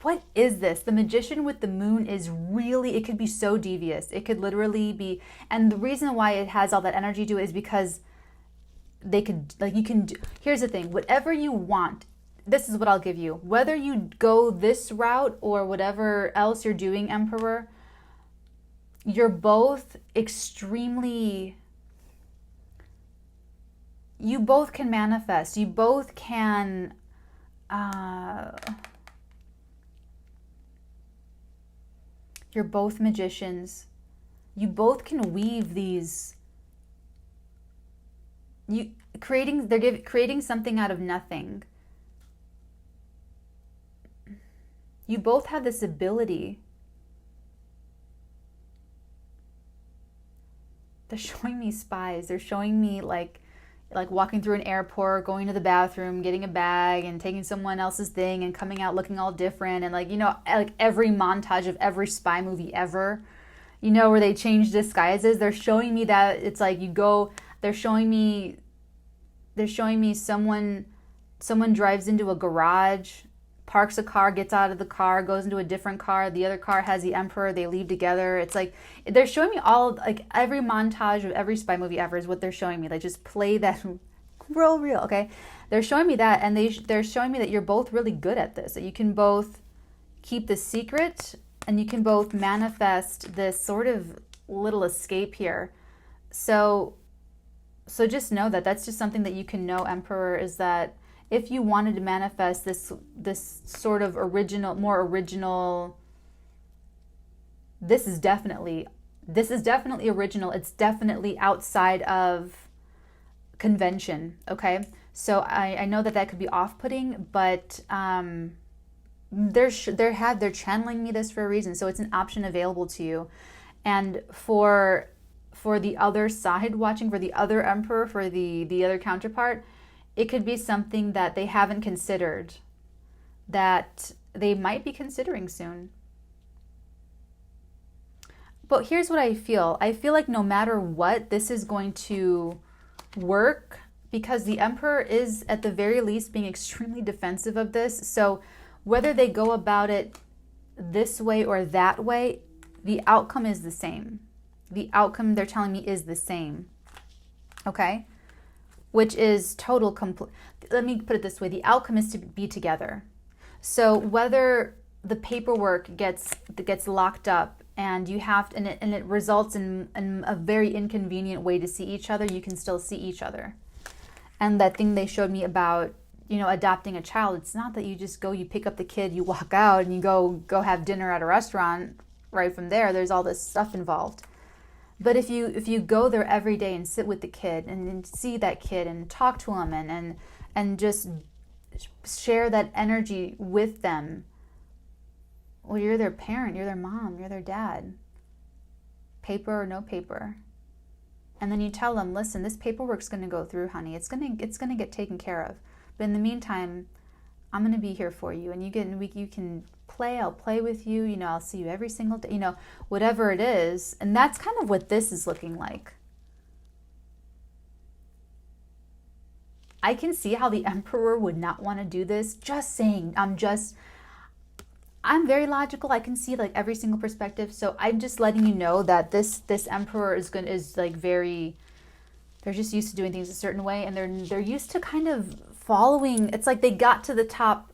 What is this? The Magician with the moon is really, it could be so devious. It could literally be, and the reason why it has all that energy to it is because they could, like, you can do, here's the thing, whatever you want, this is what I'll give you. Whether you go this route or whatever else you're doing, Emperor, you're both extremely, you both can manifest. You both can, you're both magicians. You both can weave these, they're creating something out of nothing. You both have this ability. They're showing me spies. They're showing me like walking through an airport, going to the bathroom, getting a bag and taking someone else's thing and coming out looking all different. And like, you know, like every montage of every spy movie ever, you know, where they change disguises. They're showing me that it's like you go, they're showing me someone drives into a garage, parks a car, gets out of the car, goes into a different car. The other car has the Emperor. They leave together. It's like they're showing me all, like every montage of every spy movie ever is what they're showing me. They just play that real, okay? They're showing me that, and they're showing me that you're both really good at this. That you can both keep the secret, and you can both manifest this sort of little escape here. So just know that that's just something that you can know, Emperor, is that if you wanted to manifest this sort of more original, this is definitely original. It's definitely outside of convention, okay? So I know that could be off-putting, but they're channeling me this for a reason. So it's an option available to you. And for the other side watching, for the other Emperor, for the other counterpart, it could be something that they haven't considered, that they might be considering soon. But here's what I feel. I feel like no matter what, this is going to work because the Emperor is at the very least being extremely defensive of this. So whether they go about it this way or that way, the outcome is the same. The outcome, they're telling me, is the same. Okay? Which is let me put it this way, the outcome is to be together. So whether the paperwork gets locked up and you have to, and it results in a very inconvenient way to see each other, you can still see each other. And that thing they showed me about, you know, adopting a child, it's not that you just go, you pick up the kid, you walk out and you go have dinner at a restaurant right from there. There's all this stuff involved. But if you go there every day and sit with the kid and see that kid and talk to them and just share that energy with them, well, you're their parent, you're their mom, you're their dad, paper or no paper. And then you tell them, listen, this paperwork's going to go through, honey. It's going to get taken care of. But in the meantime, I'm going to be here for you, and you can play. I'll play with you. You know, I'll see you every single day. You know, whatever it is, and that's kind of what this is looking like. I can see how the Emperor would not want to do this. Just saying, I'm very logical. I can see like every single perspective. So I'm just letting you know that this Emperor is like very. They're just used to doing things a certain way, and they're used to kind of following. It's like they got to the top.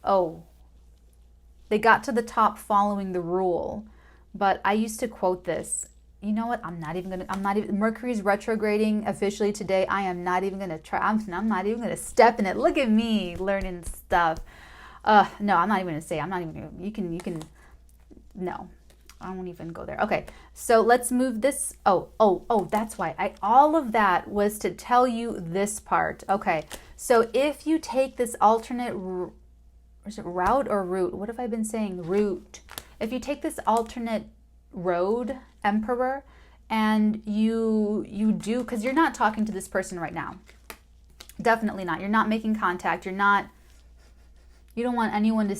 They got to the top following the rule. But I used to quote this. You know what? Mercury's retrograding officially today. I am not even gonna try. I'm not even gonna step in it. Look at me learning stuff. No, I'm not even gonna say. I'm not even gonna. You can. No. I won't even go there. Okay, so let's move this. Oh, that's why. All of that was to tell you this part. Okay, so if you take this alternate, is it route or route? What have I been saying? Route. If you take this alternate road, Emperor, and you do, because you're not talking to this person right now. Definitely not. You're not making contact. You're not You don't want anyone to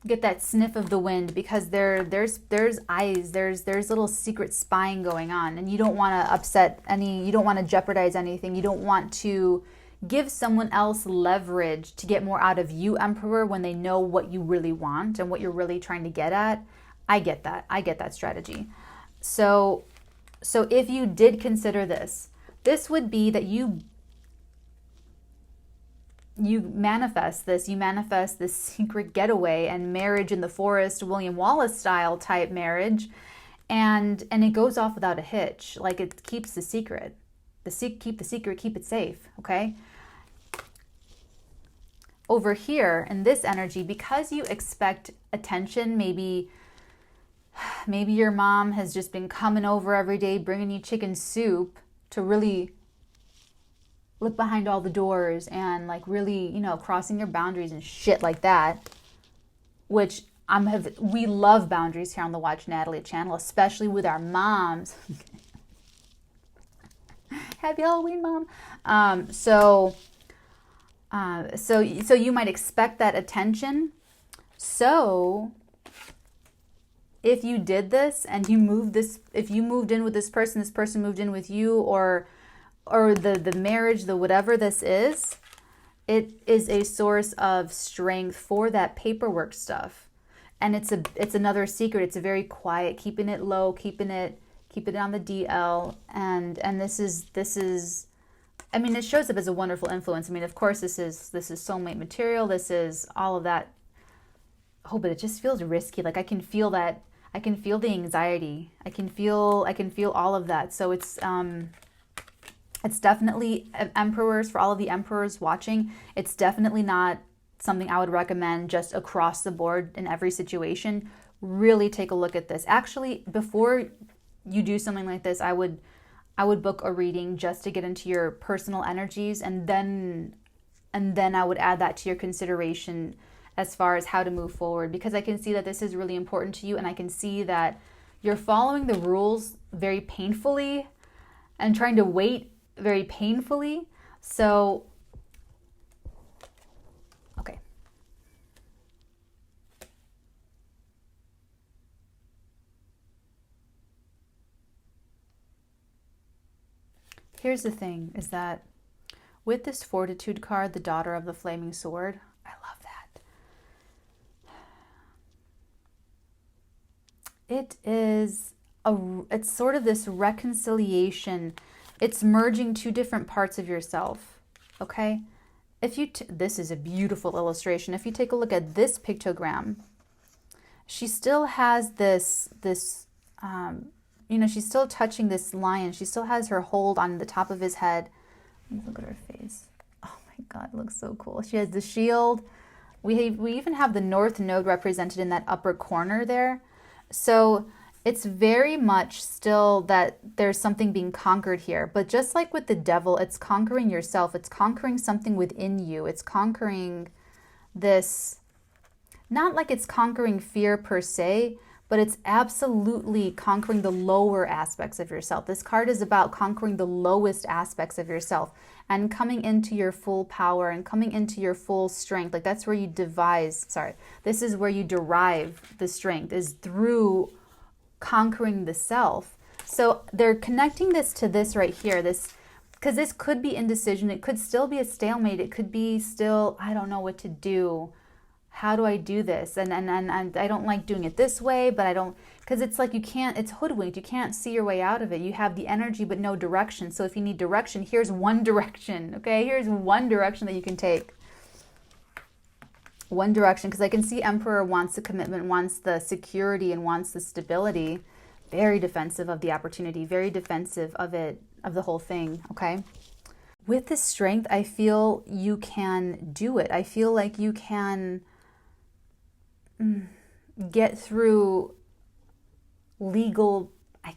get that sniff of the wind, because there's eyes, there's little secret spying going on, and you don't want to upset any, you don't want to jeopardize anything. You don't want to give someone else leverage to get more out of you, Emperor, when they know what you really want and what you're really trying to get at. I get that. I get that strategy. So if you did consider this, this would be that you manifest this. You manifest this secret getaway and marriage in the forest, William Wallace style type marriage, and it goes off without a hitch. Like, it keeps the secret. Keep the secret, keep it safe, okay? Over here in this energy, because you expect attention, maybe your mom has just been coming over every day bringing you chicken soup to really look behind all the doors and like really, you know, crossing your boundaries and shit like that, which we love boundaries here on the WatchNatalee channel, especially with our moms. Happy Halloween, Mom. So you might expect that attention. So if you did this and you moved this, if you moved in with this person moved in with you, or the marriage, the whatever this is, it is a source of strength for that paperwork stuff. And it's another secret. It's a very quiet, keeping it low, keeping it on the DL. And this is, I mean, it shows up as a wonderful influence. I mean, of course, this is soulmate material. This is all of that. Oh, but it just feels risky. Like, I can feel that. I can feel the anxiety. I can feel all of that. So it's definitely, emperors, for all of the emperors watching, it's definitely not something I would recommend just across the board in every situation. Really take a look at this. Actually, before you do something like this, I would book a reading just to get into your personal energies, and then I would add that to your consideration as far as how to move forward, because I can see that this is really important to you, and I can see that you're following the rules very painfully and trying to wait very painfully. So, okay. Here's the thing, is that with this Fortitude card, the Daughter of the Flaming Sword, I love that. It's sort of this reconciliation. It's merging two different parts of yourself, okay? This is a beautiful illustration. If you take a look at this pictogram, she still has this you know, she's still touching this lion. She still has her hold on the top of his head. Look at her face. Oh my God, it looks so cool. She has the shield. We even have the North Node represented in that upper corner there. So it's very much still that there's something being conquered here. But just like with the devil, it's conquering yourself. It's conquering something within you. It's conquering this, not like it's conquering fear per se, but it's absolutely conquering the lower aspects of yourself. This card is about conquering the lowest aspects of yourself and coming into your full power and coming into your full strength. Like, that's where you this is where you derive the strength, is through conquering the self. So they're connecting this to this right here, because this could be indecision. It could still be a stalemate. It could be still, I don't know what to do. How do I do this? And I don't like doing it this way, but I don't, because it's like it's hoodwinked. You can't see your way out of it. You have the energy, but no direction. So if you need direction, here's one direction, okay? Here's one direction that you can take. One direction, because I can see Emperor wants the commitment, wants the security, and wants the stability. Very defensive of the opportunity, very defensive of it, of the whole thing, okay? With this strength, I feel you can do it. I feel like you can get through legal,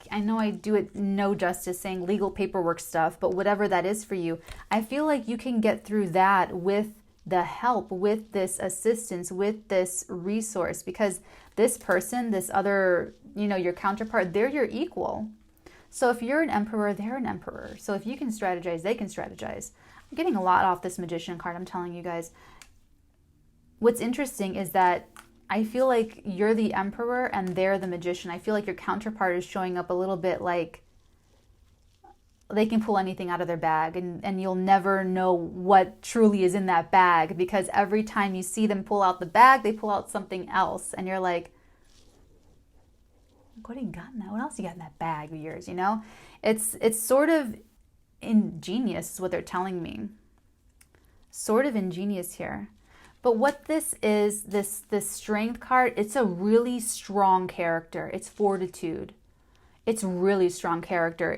I know I do it no justice saying legal paperwork stuff, but whatever that is for you, I feel like you can get through that with the help, with this assistance, with this resource, because this person, this other, your counterpart, they're your equal. So if you're an emperor, they're an emperor. So if you can strategize, they can strategize. I'm getting a lot off this Magician card, I'm telling you guys. what's interesting is that I feel like you're the emperor and they're the magician. I feel like your counterpart is showing up a little bit like they can pull anything out of their bag, and you'll never know what truly is in that bag, because every time you see them pull out the bag, they pull out something else. And you're like, what do you got in that? What else you got in that bag of yours? You know, it's sort of ingenious is what they're telling me. Sort of ingenious here. But what this is, this strength card, it's a really strong character. It's fortitude. It's really strong character.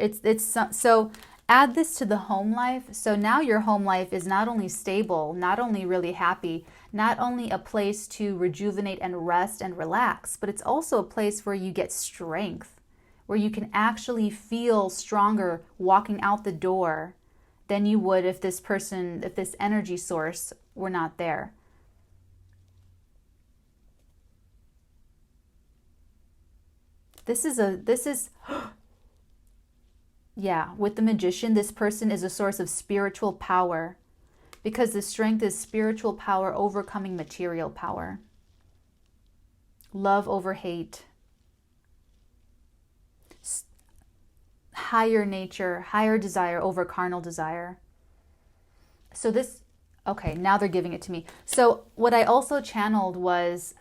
So add this to the home life. So now your home life is not only stable, not only really happy, not only a place to rejuvenate and rest and relax, but it's also a place where you get strength, where you can actually feel stronger walking out the door than you would if this energy source were not there. Yeah, with the magician, this person is a source of spiritual power, because the strength is spiritual power overcoming material power. Love over hate. Higher nature, higher desire over carnal desire. So okay, now they're giving it to me. So what I also channeled was,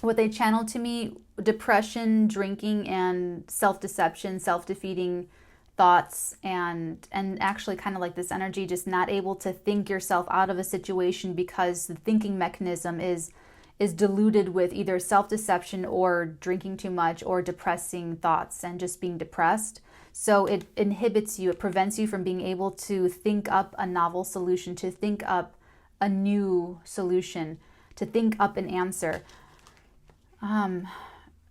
what they channeled to me, depression, drinking, and self-deception, self-defeating thoughts, and actually kind of like this energy, just not able to think yourself out of a situation because the thinking mechanism is diluted with either self-deception or drinking too much or depressing thoughts and just being depressed. So it inhibits you, it prevents you from being able to think up a novel solution, to think up a new solution, to think up an answer.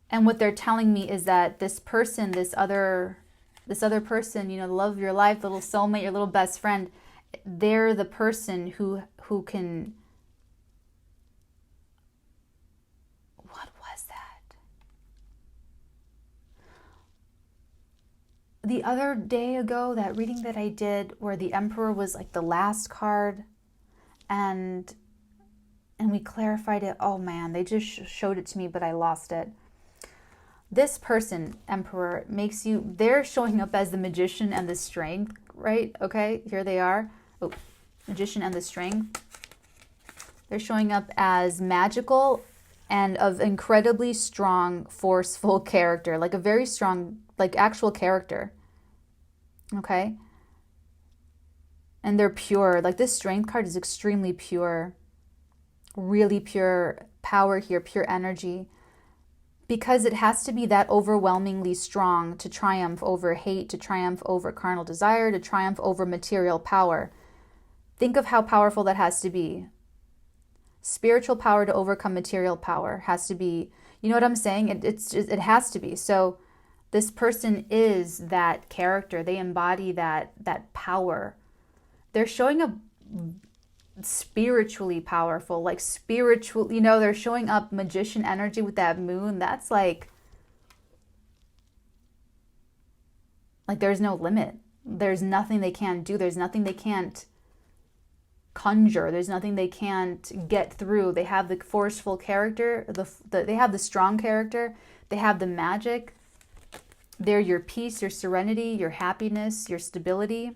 And what they're telling me is that this person, this other person, you know, the love of your life, the little soulmate, your little best friend, they're the person who can. What was that? The other day ago, that reading that I did where the Emperor was like the last card, and we clarified it. Oh man, they just showed it to me, but I lost it. This person, Emperor, they're showing up as the magician and the strength, right? Okay, here they are. Oh, magician and the strength. They're showing up as magical and of incredibly strong, forceful character, like a very strong, like actual character. Okay? And they're pure. Like this strength card is extremely pure. Really pure power here, pure energy. Because it has to be that overwhelmingly strong to triumph over hate, to triumph over carnal desire, to triumph over material power. Think of how powerful that has to be. Spiritual power to overcome material power has to be, you know what I'm saying? It has to be. So this person is that character. They embody that power. They're showing up spiritually powerful, like spiritual, you know, they're showing up magician energy with that moon. That's like there's no lit. There's nothing they can't do. There's nothing they can't conjure. There's nothing they can't get through. They have the forceful character, they have the strong character, they have the magic. They're your peace, your serenity, your happiness, your stability.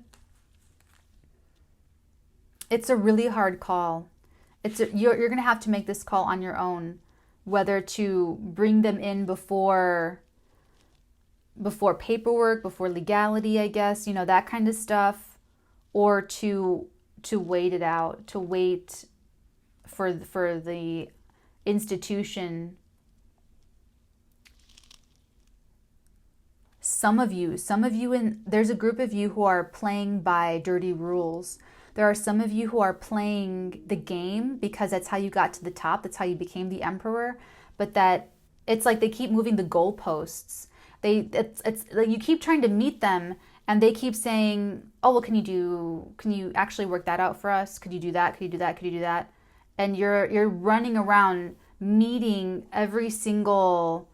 It's a really hard call. You're going to have to make this call on your own, whether to bring them in before paperwork, before legality, I guess, you know, that kind of stuff, or to wait it out, to wait for the institution. Some of you, there's a group of you who are playing by dirty rules. There are some of you who are playing the game because that's how you got to the top. That's how you became the emperor. But that it's like they keep moving the goalposts. It's like you keep trying to meet them, and they keep saying, "Oh, well, can you actually work that out for us? Could you do that? Could you do that? Could you do that?" And you're running around meeting every single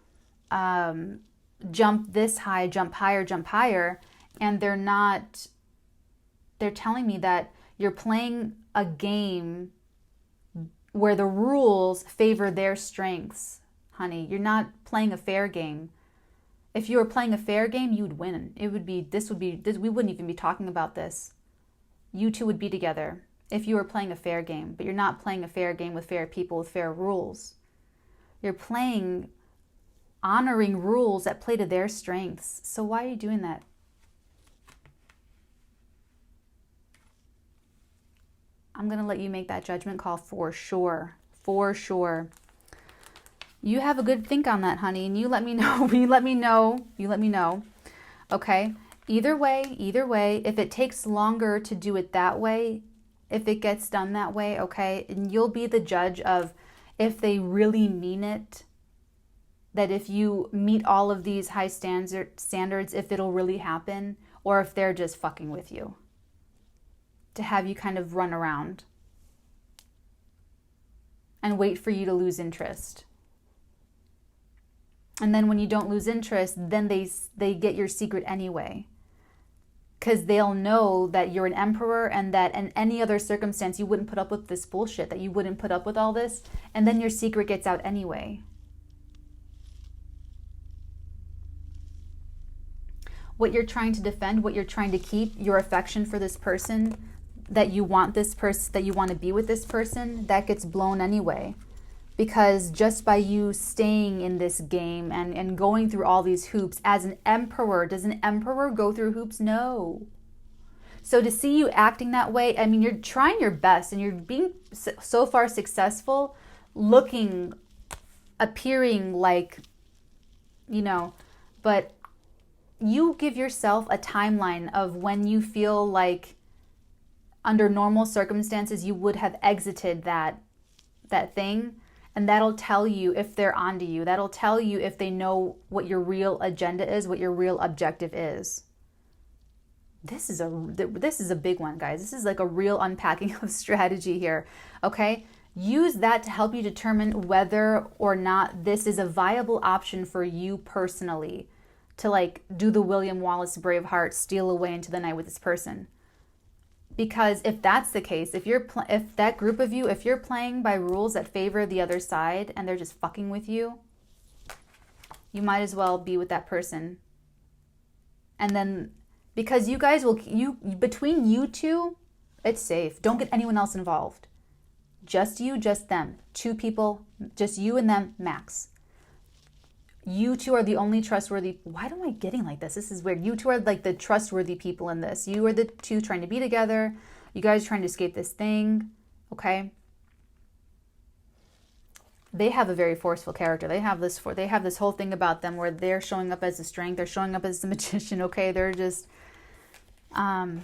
jump this high, jump higher, and they're telling me that you're playing a game where the rules favor their strengths. Honey, you're not playing a fair game. If you were playing a fair game, you would win. We wouldn't even be talking about this. You two would be together if you were playing a fair game, but you're not playing a fair game with fair people, with fair rules. You're playing honoring rules that play to their strengths. So why are you doing that? I'm going to let you make that judgment call for sure. For sure. You have a good think on that, honey, and you let me know. You let me know. Okay? Either way, if it takes longer to do it that way, if it gets done that way, okay, and you'll be the judge of if they really mean it, that if you meet all of these high standards, if it'll really happen, or if they're just fucking with you to have you kind of run around and wait for you to lose interest. And then when you don't lose interest, then they get your secret anyway. Because they'll know that you're an emperor and that in any other circumstance you wouldn't put up with this bullshit, that you wouldn't put up with all this, and then your secret gets out anyway. What you're trying to defend, what you're trying to keep, your affection for this person, that you want this person, that you want to be with this person, that gets blown anyway. Because just by you staying in this game and going through all these hoops as an emperor, does an emperor go through hoops? No. So to see you acting that way, I mean, you're trying your best and you're being so far successful, appearing like, but you give yourself a timeline of when you feel like under normal circumstances you would have exited that thing, and that'll tell you if they're onto you. That'll tell you if they know what your real agenda is, what your real objective is. This is a big one, guys. This is like a real unpacking of strategy here, okay? Use that to help you determine whether or not this is a viable option for you personally, to like do the William Wallace Braveheart, steal away into the night with this person. Because if that's the case, if that group of you, if you're playing by rules that favor the other side and they're just fucking with you, you might as well be with that person. And then, because you guys between you two, it's safe. Don't get anyone else involved. Just you, just them. 2 people, just you and them, max. You two are the only trustworthy. Why am I getting like this? This is weird. You two are like the trustworthy people in this. You are the 2 trying to be together. You guys are trying to escape this thing. Okay. They have a very forceful character. They have this whole thing about them where they're showing up as the strength. They're showing up as the magician. Okay. They're just, yeah.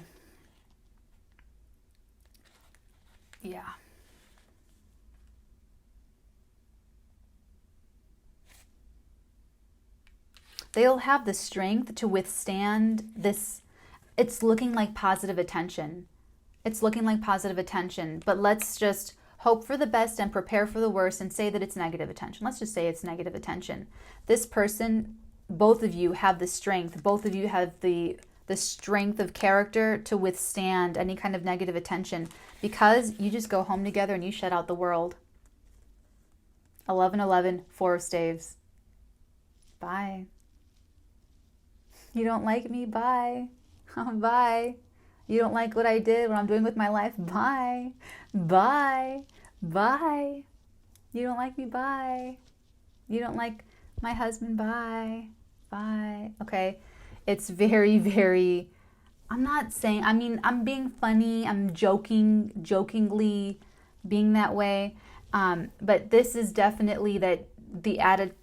They'll have the strength to withstand this. It's looking like positive attention. But let's just hope for the best and prepare for the worst and say that it's negative attention. Let's just say it's negative attention. This person, both of you have the strength. Both of you have the strength of character to withstand any kind of negative attention, because you just go home together and you shut out the world. 11-11, 4 of staves. Bye. You don't like me? Bye. Bye. You don't like what I did, what I'm doing with my life? Bye. Bye. Bye. You don't like me? Bye. You don't like my husband? Bye. Bye. Okay. It's very, very, I'm being funny. I'm jokingly being that way. But this is definitely the added,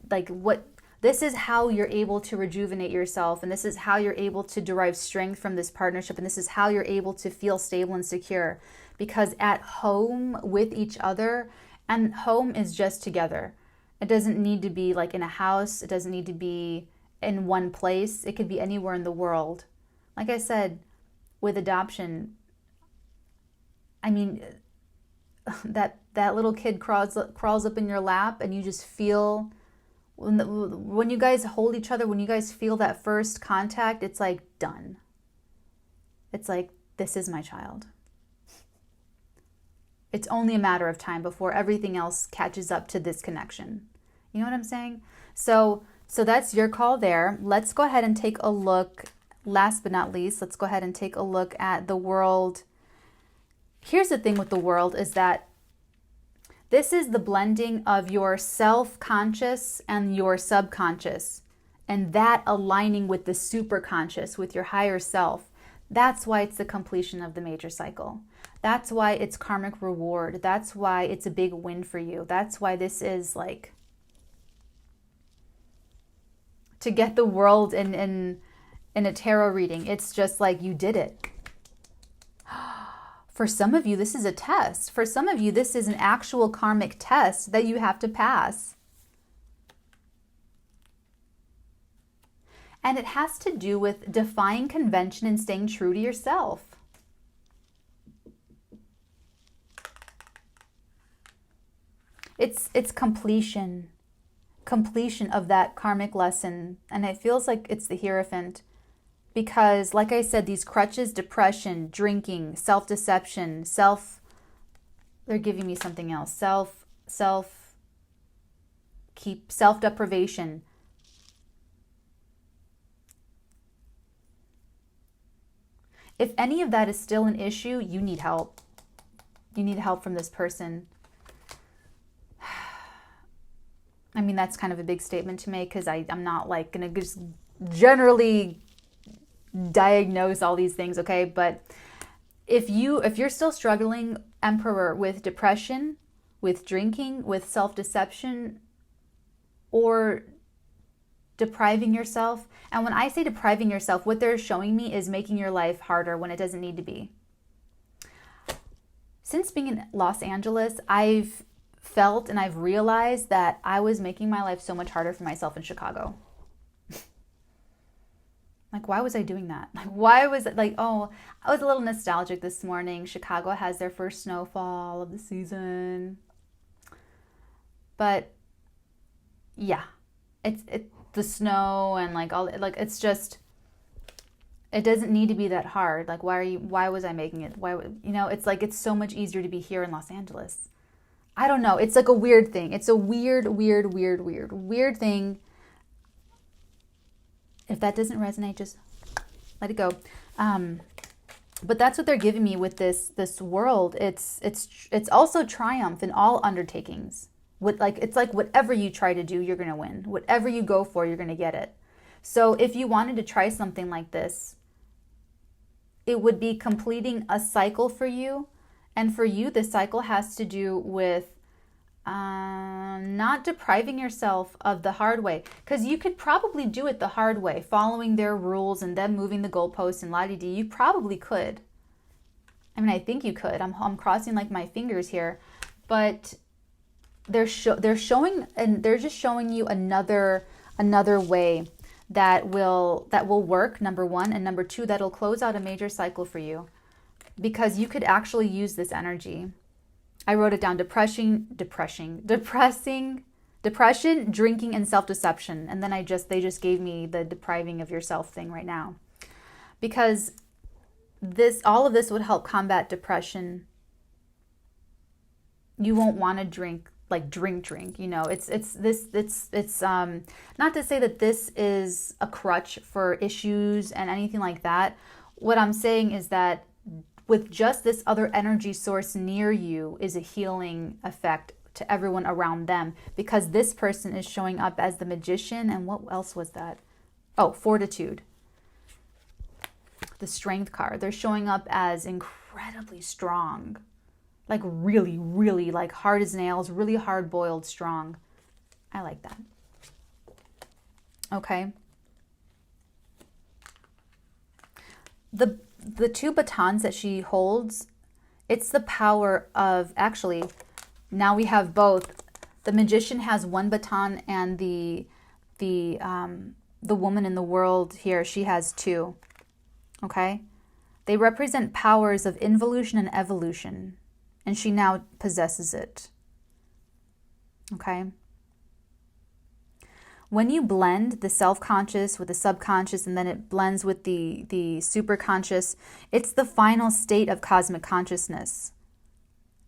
this is how you're able to rejuvenate yourself, and this is how you're able to derive strength from this partnership, and this is how you're able to feel stable and secure. Because at home with each other, and home is just together. It doesn't need to be like in a house. It doesn't need to be in one place. It could be anywhere in the world. Like I said, with adoption, that little kid crawls up in your lap, and you just feel... When you guys hold each other, when you guys feel that first contact, it's like done. It's like, this is my child. It's only a matter of time before everything else catches up to this connection. You know what I'm saying? So that's your call there. Let's go ahead and take a look. Last but not least, let's go ahead and take a look at the world. Here's the thing with the world is that this is the blending of your self-conscious and your subconscious, and that aligning with the superconscious, with your higher self. That's why it's the completion of the major cycle. That's why it's karmic reward. That's why it's a big win for you. That's why this is like to get the world in a tarot reading. It's just like you did it. For some of you, this is a test. For some of you, this is an actual karmic test that you have to pass. And it has to do with defying convention and staying true to yourself. It's completion of that karmic lesson. And it feels like it's the Hierophant. Because, like I said, these crutches, depression, drinking, self-deception, they're giving me something else. Self-deprivation. If any of that is still an issue, you need help. You need help from this person. I mean, that's kind of a big statement to make because I'm not like going to just generally diagnose all these things, okay? But if you're still struggling, Emperor, with depression, with drinking, with self-deception, or depriving yourself, and when I say depriving yourself, what they're showing me is making your life harder when it doesn't need to be. Since being in Los Angeles, I've felt and I've realized that I was making my life so much harder for myself in Chicago. Like, why was I doing that? Like, why was it like, oh, I was a little nostalgic this morning. Chicago has their first snowfall of the season. But yeah, it's the snow and like all, like, it's just, it doesn't need to be that hard. Like, why was I making it? It's like, it's so much easier to be here in Los Angeles. I don't know. It's like a weird thing. It's a weird thing. If that doesn't resonate, just let it go. But that's what they're giving me with this world. It's also triumph in all undertakings. It's like whatever you try to do, you're going to win. Whatever you go for, you're going to get it. So if you wanted to try something like this, it would be completing a cycle for you. And for you, the cycle has to do with not depriving yourself of the hard way, because you could probably do it the hard way, following their rules and them moving the goalposts and la-di-di. You probably could. I mean, I think you could. I'm crossing like my fingers here, but they're showing, and they're just showing you another way that will work. Number one, and number two, that'll close out a major cycle for you, because you could actually use this energy. I wrote it down: depression, drinking, and self-deception. And then they just gave me the depriving of yourself thing right now. Because all of this would help combat depression. You won't want to drink, you know. It's not to say that this is a crutch for issues and anything like that. What I'm saying is that with just this other energy source near you is a healing effect to everyone around them, because this person is showing up as the Magician. And what else was that? Oh, Fortitude. The Strength card. They're showing up as incredibly strong. Like really, really like hard as nails, really hard boiled strong. I like that. Okay. The two batons that she holds, it's the power of, actually, now we have both. The Magician has one baton, and the woman in the world here, she has two. Okay? They represent powers of involution and evolution, and she now possesses it. Okay? When you blend the self-conscious with the subconscious, and then it blends with the superconscious, it's the final state of cosmic consciousness.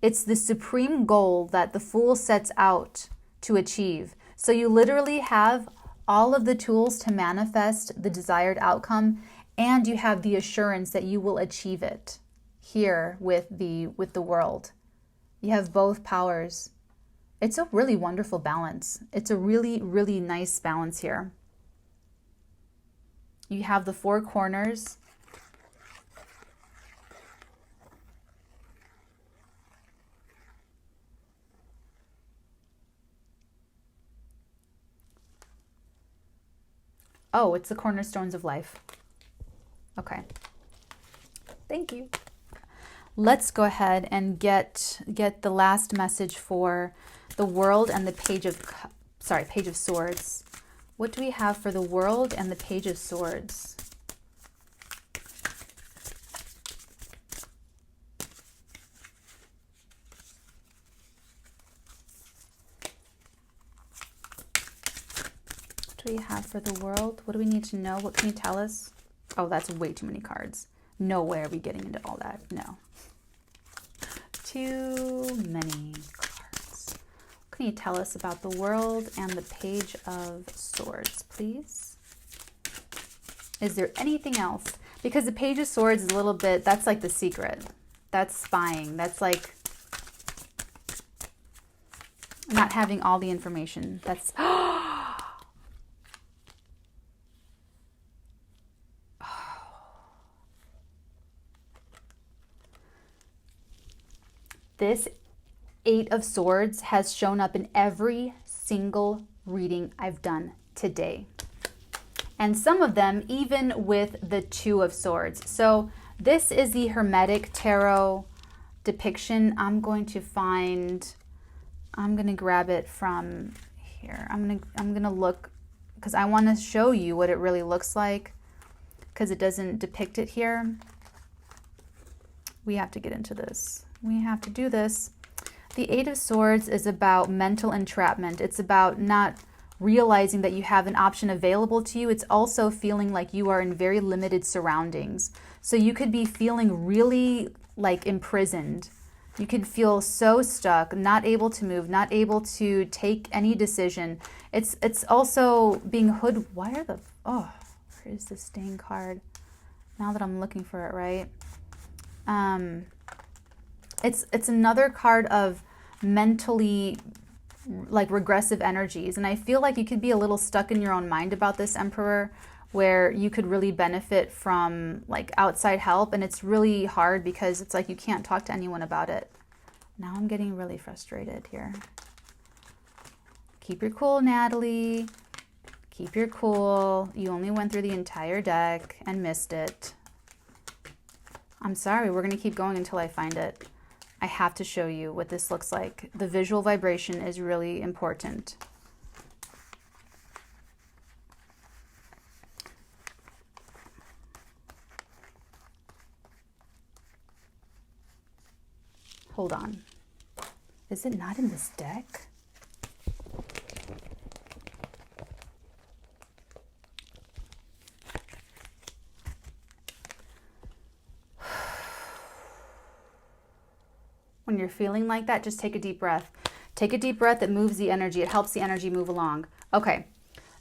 It's the supreme goal that the Fool sets out to achieve. So you literally have all of the tools to manifest the desired outcome, and you have the assurance that you will achieve it here with the world. You have both powers. It's a really wonderful balance. It's a really, really nice balance here. You have the four corners. Oh, it's the cornerstones of life. Okay. Thank you. Let's go ahead and get the last message for the world and the Page of Swords. What do we have for the world and the Page of Swords? What do we have for the world? What do we need to know? What can you tell us? Oh, that's way too many cards. No way are we getting into all that. No. Too many cards. What can you tell us about the world and the Page of Swords, please? Is there anything else? Because the Page of Swords is a little bit, that's like the secret. That's spying. That's like not having all the information. That's... This Eight of Swords has shown up in every single reading I've done today. And some of them even with the Two of Swords. So this is the Hermetic Tarot depiction. I'm going to grab it from here. I'm gonna look, because I want to show you what it really looks like, because it doesn't depict it here. We have to get into this. We have to do this. The Eight of Swords is about mental entrapment. It's about not realizing that you have an option available to you. It's also feeling like you are in very limited surroundings. So you could be feeling really like imprisoned. You could feel so stuck, not able to move, not able to take any decision. It's also being why are the, oh, where is the Staying card? Now that I'm looking for it, right? It's another card of mentally like regressive energies. And I feel like you could be a little stuck in your own mind about this, Emperor, where you could really benefit from like outside help. And it's really hard because it's like you can't talk to anyone about it. Now I'm getting really frustrated here. Keep your cool, Natalie. Keep your cool. You only went through the entire deck and missed it. I'm sorry, we're going to keep going until I find it. I have to show you what this looks like. The visual vibration is really important. Hold on. Is it not in this deck? When you're feeling like that, just take a deep breath. Take a deep breath. It moves the energy. It helps the energy move along. Okay,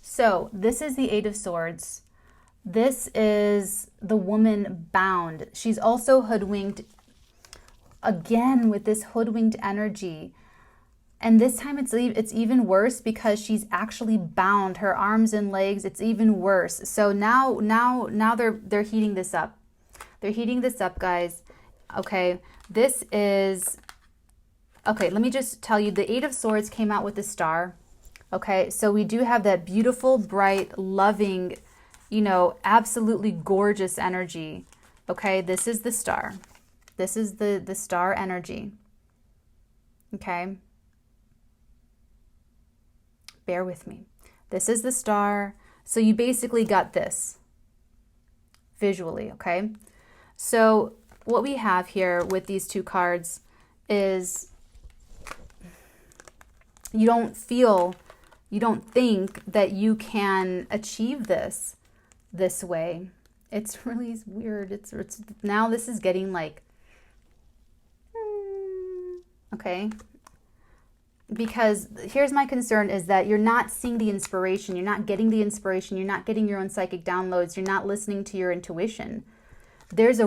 so this is the Eight of Swords. This is the woman bound. She's also hoodwinked, again with this hoodwinked energy. And this time it's even worse because she's actually bound, her arms and legs. It's even worse. So now they're heating this up. They're heating this up, guys. Okay, this is, okay, let me just tell you, the Eight of Swords came out with the Star. Okay, so we do have that beautiful, bright, loving, you know, absolutely gorgeous energy. Okay, this is the Star. This is the Star energy. Okay. Bear with me. This is the Star. So you basically got this visually, okay? So what we have here with these two cards is you don't think that you can achieve this way. It's really weird. It's now this is getting like, Okay? Because here's my concern is that you're not seeing the inspiration. You're not getting the inspiration. You're not getting your own psychic downloads. You're not listening to your intuition. There's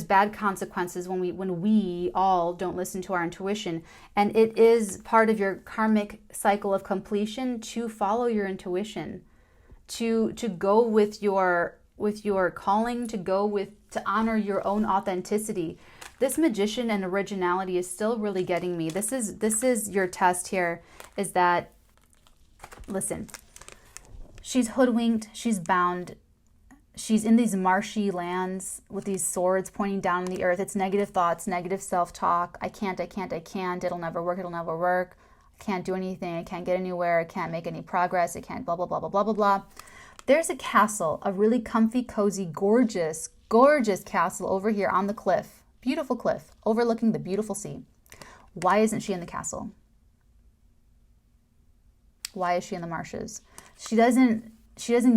bad consequences when we all don't listen to our intuition, and it is part of your karmic cycle of completion to follow your intuition, to go with your calling, to honor your own authenticity. This magician and originality is still really getting me. This is your test here, is that, listen, she's hoodwinked, she's bound, she's in these marshy lands with these swords pointing down on the earth. It's negative thoughts, negative self-talk. I can't. It'll never work. I can't do anything. I can't get anywhere. I can't make any progress. I can't blah, blah, blah, blah, blah, blah, blah. There's a castle, a really comfy, cozy, gorgeous, gorgeous castle over here on the cliff. Beautiful cliff, overlooking the beautiful sea. Why isn't she in the castle? Why is she in the marshes? She doesn't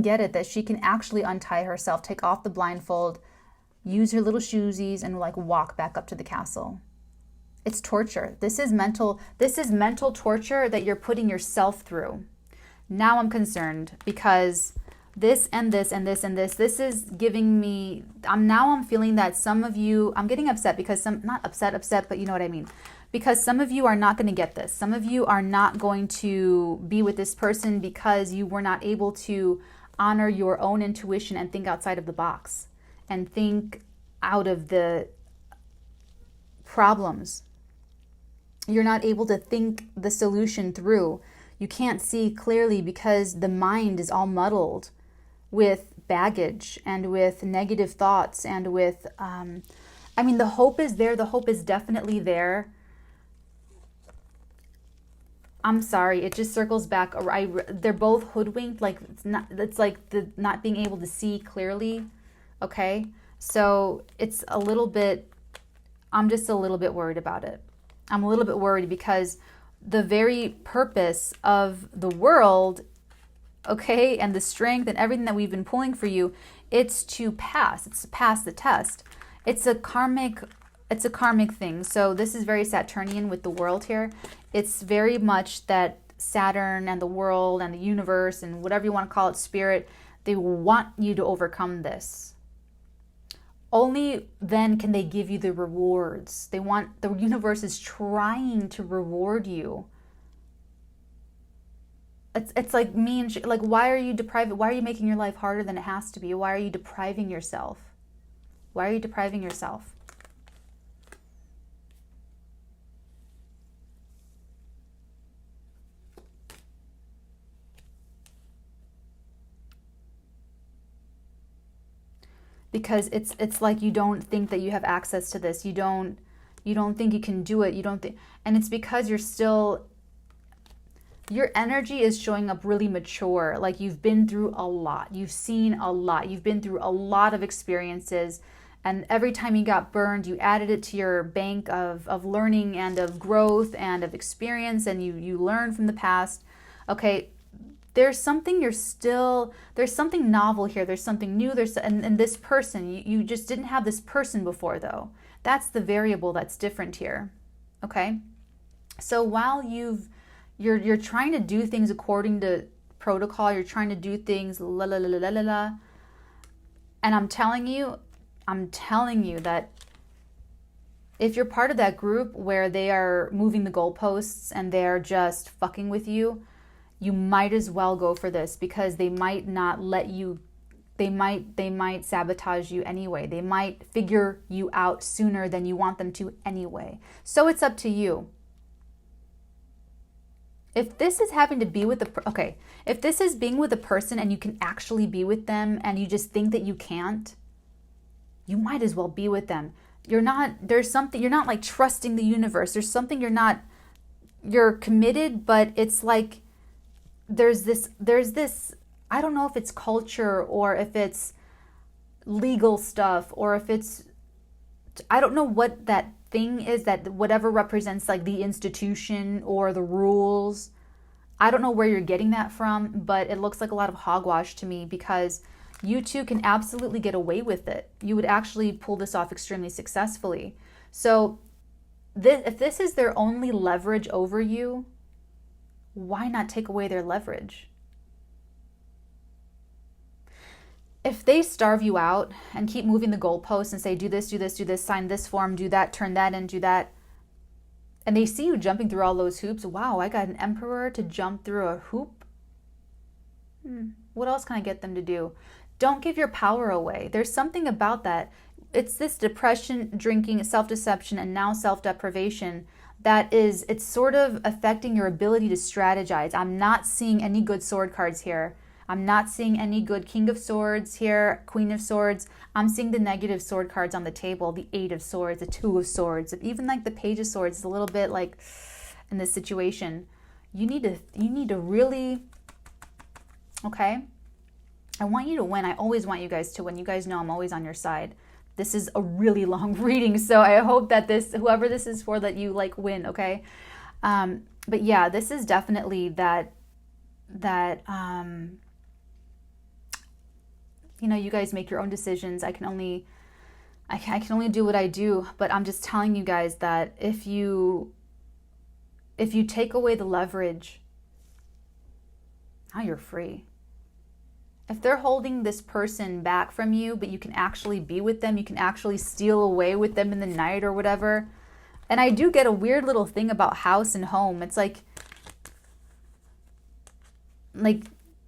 get it that she can actually untie herself, take off the blindfold, use her little shoesies, and like walk back up to the castle. It's torture. This is mental torture that you're putting yourself through. Now I'm concerned because this and this and this and this is giving me, I'm feeling that some of you, I'm getting upset because not upset, but you know what I mean. Because some of you are not going to get this. Some of you are not going to be with this person because you were not able to honor your own intuition and think outside of the box and think out of the problems. You're not able to think the solution through. You can't see clearly because the mind is all muddled with baggage and with negative thoughts and with, the hope is there. The hope is definitely there. I'm sorry, it just circles back. They're both hoodwinked. Like it's like the not being able to see clearly. Okay, so it's a little bit. I'm just a little bit worried about it. I'm a little bit worried because the very purpose of the world, okay, and the strength and everything that we've been pulling for you, it's to pass. It's to pass the test. It's a karmic thing. So this is very Saturnian with the world here. It's very much that Saturn and the world and the universe and whatever you want to call it, spirit, they want you to overcome this. Only then can they give you the rewards. The universe is trying to reward you. It's like me and like, why are you depriving? Why are you making your life harder than it has to be? Why are you depriving yourself? Why are you depriving yourself? Because it's like you don't think that you have access to this. You don't think you can do it. You don't think, and it's because your energy is showing up really mature. Like you've been through a lot. You've seen a lot. You've been through a lot of experiences. And every time you got burned, you added it to your bank of learning and of growth and of experience. And you learn from the past. Okay, there's something there's something novel here. There's something new. And this person, you just didn't have this person before though. That's the variable that's different here. Okay. So while you're trying to do things according to protocol, you're trying to do things la la la la la la. And I'm telling you that if you're part of that group where they are moving the goalposts and they're just fucking with you, you might as well go for this because they might not let you, they might sabotage you anyway. They might figure you out sooner than you want them to anyway. So it's up to you. If this is having to be with if this is being with a person and you can actually be with them and you just think that you can't, you might as well be with them. You're not like trusting the universe. There's something you're committed, but it's like, there's this, I don't know if it's culture or if it's legal stuff or if it's, I don't know what that thing is, that whatever represents like the institution or the rules. I don't know where you're getting that from, but it looks like a lot of hogwash to me because you two can absolutely get away with it. You would actually pull this off extremely successfully. So if this is their only leverage over you, why not take away their leverage? If they starve you out and keep moving the goalposts and say, do this, do this, do this, sign this form, do that, turn that in, do that, and they see you jumping through all those hoops, wow, I got an emperor to jump through a hoop. What else can I get them to do? Don't give your power away. There's something about that. It's this depression, drinking, self-deception, and now self-deprivation that is, it's sort of affecting your ability to strategize. I'm not seeing any good sword cards here. I'm not seeing any good King of Swords here, Queen of Swords. I'm seeing the negative sword cards on the table, the Eight of Swords, the Two of Swords, even like the Page of Swords is a little bit like in this situation. You need to really, okay? I want you to win. I always want you guys to win. You guys know I'm always on your side. This is a really long reading, so I hope that whoever this is for, that you like win, okay? But yeah, this is definitely that you know, you guys make your own decisions. I can only do what I do, but I'm just telling you guys that if you take away the leverage, now you're free. If they're holding this person back from you, but you can actually be with them, you can actually steal away with them in the night or whatever. And I do get a weird little thing about house and home. It's like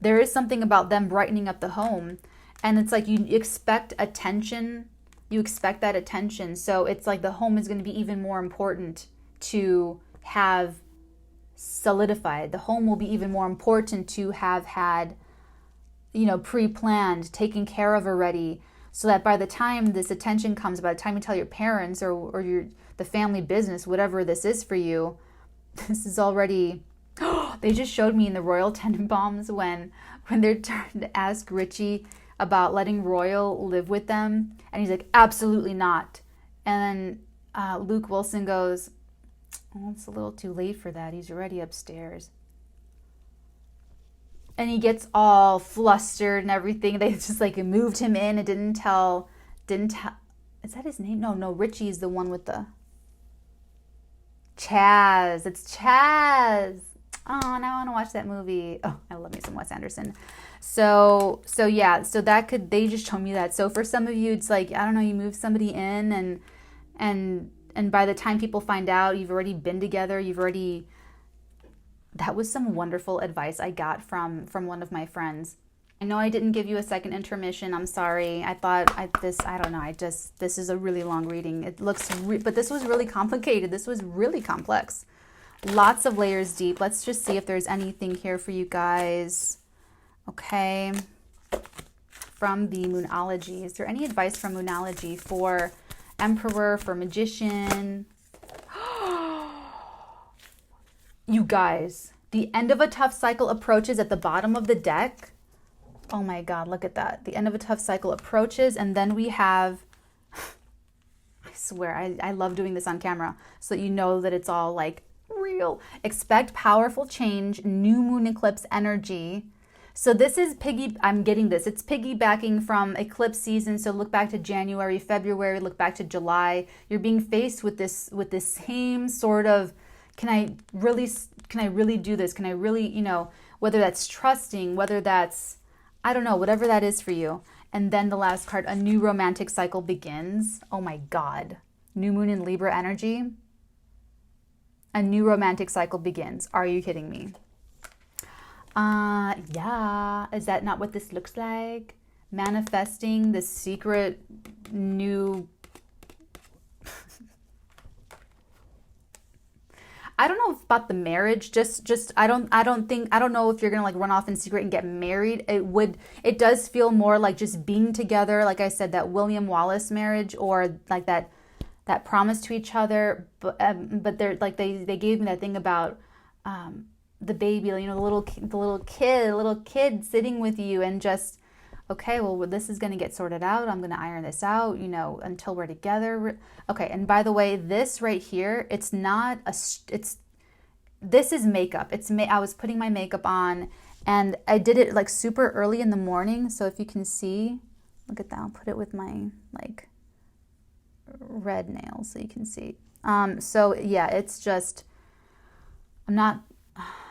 there is something about them brightening up the home. And it's like you expect attention. You expect that attention. So it's like the home is going to be even more important to have solidified. The home will be even more important to have had, you know, pre-planned, taken care of already, so that by the time this attention comes, by the time you tell your parents or the family business, whatever this is for you, this is already, they just showed me in the Royal Tenenbaums when they're trying to ask Richie about letting Royal live with them, and he's like, absolutely not. And then Luke Wilson goes, oh, it's a little too late for that. He's already upstairs. And he gets all flustered and everything. They just like moved him in and didn't tell. Is that his name? No, Richie is the one with the Chaz. It's Chaz. Oh, now I want to watch that movie. Oh, I love me some Wes Anderson. So yeah, so that could, they just told me that. So for some of you, it's like, I don't know, you move somebody in and by the time people find out, you've already been together, that was some wonderful advice I got from one of my friends. I know I didn't give you a second intermission. I'm sorry. I thought I don't know. This is a really long reading. It looks, but this was really complicated. This was really complex. Lots of layers deep. Let's just see if there's anything here for you guys. Okay. From the Moonology. Is there any advice from Moonology for Emperor, for Magician? You guys, the end of a tough cycle approaches at the bottom of the deck. Oh my God, look at that. The end of a tough cycle approaches, and then we have, I swear, I love doing this on camera so that you know that it's all like real. Expect powerful change, new moon eclipse energy. So this is I'm getting this. It's piggybacking from eclipse season. So look back to January, February, look back to July. You're being faced with this same sort of, can I really do this? Can I really, you know, whether that's trusting, whether that's, I don't know, whatever that is for you. And then the last card, a new romantic cycle begins. Oh my God. New moon in Libra energy. A new romantic cycle begins. Are you kidding me? Yeah. Is that not what this looks like? Manifesting the secret new I don't know about the marriage. I don't know if you're gonna like run off in secret and get married. It does feel more like just being together. Like I said, that William Wallace marriage, or like that promise to each other. But they're like they gave me that thing about the baby, you know, the little kid sitting with you and just, okay, well, this is going to get sorted out. I'm going to iron this out, you know, until we're together. Okay. And by the way, this right here, this is makeup. I was putting my makeup on and I did it like super early in the morning. So if you can see, look at that. I'll put it with my like red nails so you can see. So yeah, it's just, I'm not,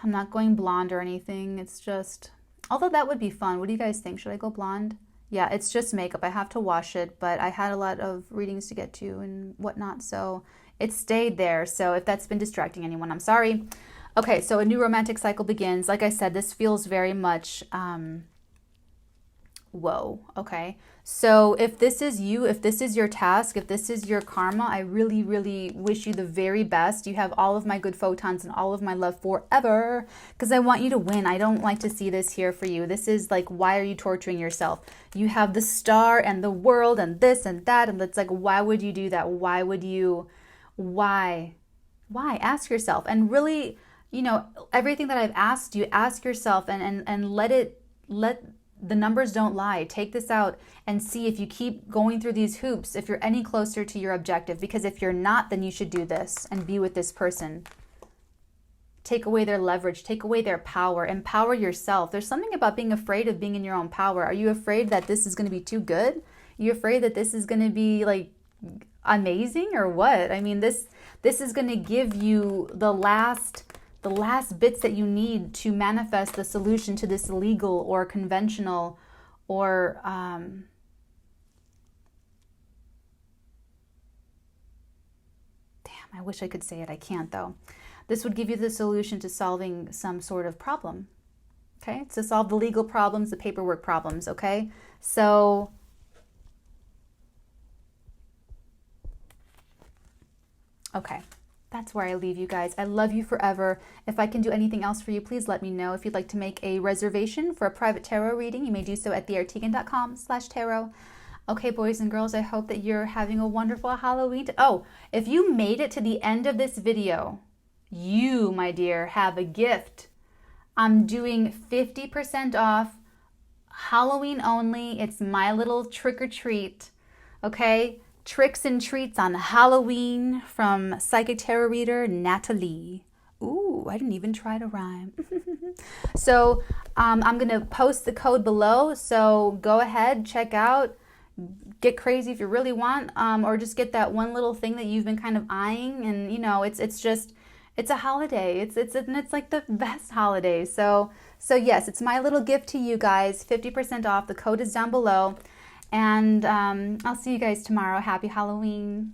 I'm not going blonde or anything. It's just, although that would be fun. What do you guys think? Should I go blonde? Yeah, it's just makeup. I have to wash it, but I had a lot of readings to get to and whatnot, so it stayed there. So if that's been distracting anyone, I'm sorry. Okay, so a new romantic cycle begins. Like I said, this feels very much, whoa, okay. So if this is you, if this is your task, if this is your karma, I really, really wish you the very best. You have all of my good photons and all of my love forever, because I want you to win. I don't like to see this here for you. This is like, why are you torturing yourself? You have the star and the world and this and that, and it's like, why would you do that? Why would you, why? Ask yourself. And really, you know, everything that I've asked you, ask yourself and let the numbers don't lie. Take this out and see if you keep going through these hoops, if you're any closer to your objective. Because if you're not, then you should do this and be with this person. Take away their leverage, take away their power, empower yourself. There's something about being afraid of being in your own power. Are you afraid that this is going to be too good? Are you afraid that this is going to be like amazing or what? I mean, this is going to give you the last bits that you need to manifest the solution to this legal or conventional or damn, I wish I could say it. I can't though. This would give you the solution to solving some sort of problem. Okay? To solve the legal problems, the paperwork problems, okay? So okay. That's where I leave you guys. I love you forever. If I can do anything else for you, please let me know. If you'd like to make a reservation for a private tarot reading, you may do so at theartigan.com/tarot. Okay, boys and girls, I hope that you're having a wonderful Halloween. Oh, if you made it to the end of this video, you, my dear, have a gift. I'm doing 50% off, Halloween only. It's my little trick or treat, okay? Tricks and treats on Halloween from psychic tarot reader Natalie. Ooh, I didn't even try to rhyme. So I'm going to post the code below. So go ahead, check out, get crazy if you really want, or just get that one little thing that you've been kind of eyeing. And you know, it's a holiday. It's like the best holiday. So yes, it's my little gift to you guys. 50% off. The code is down below. And I'll see you guys tomorrow. Happy Halloween.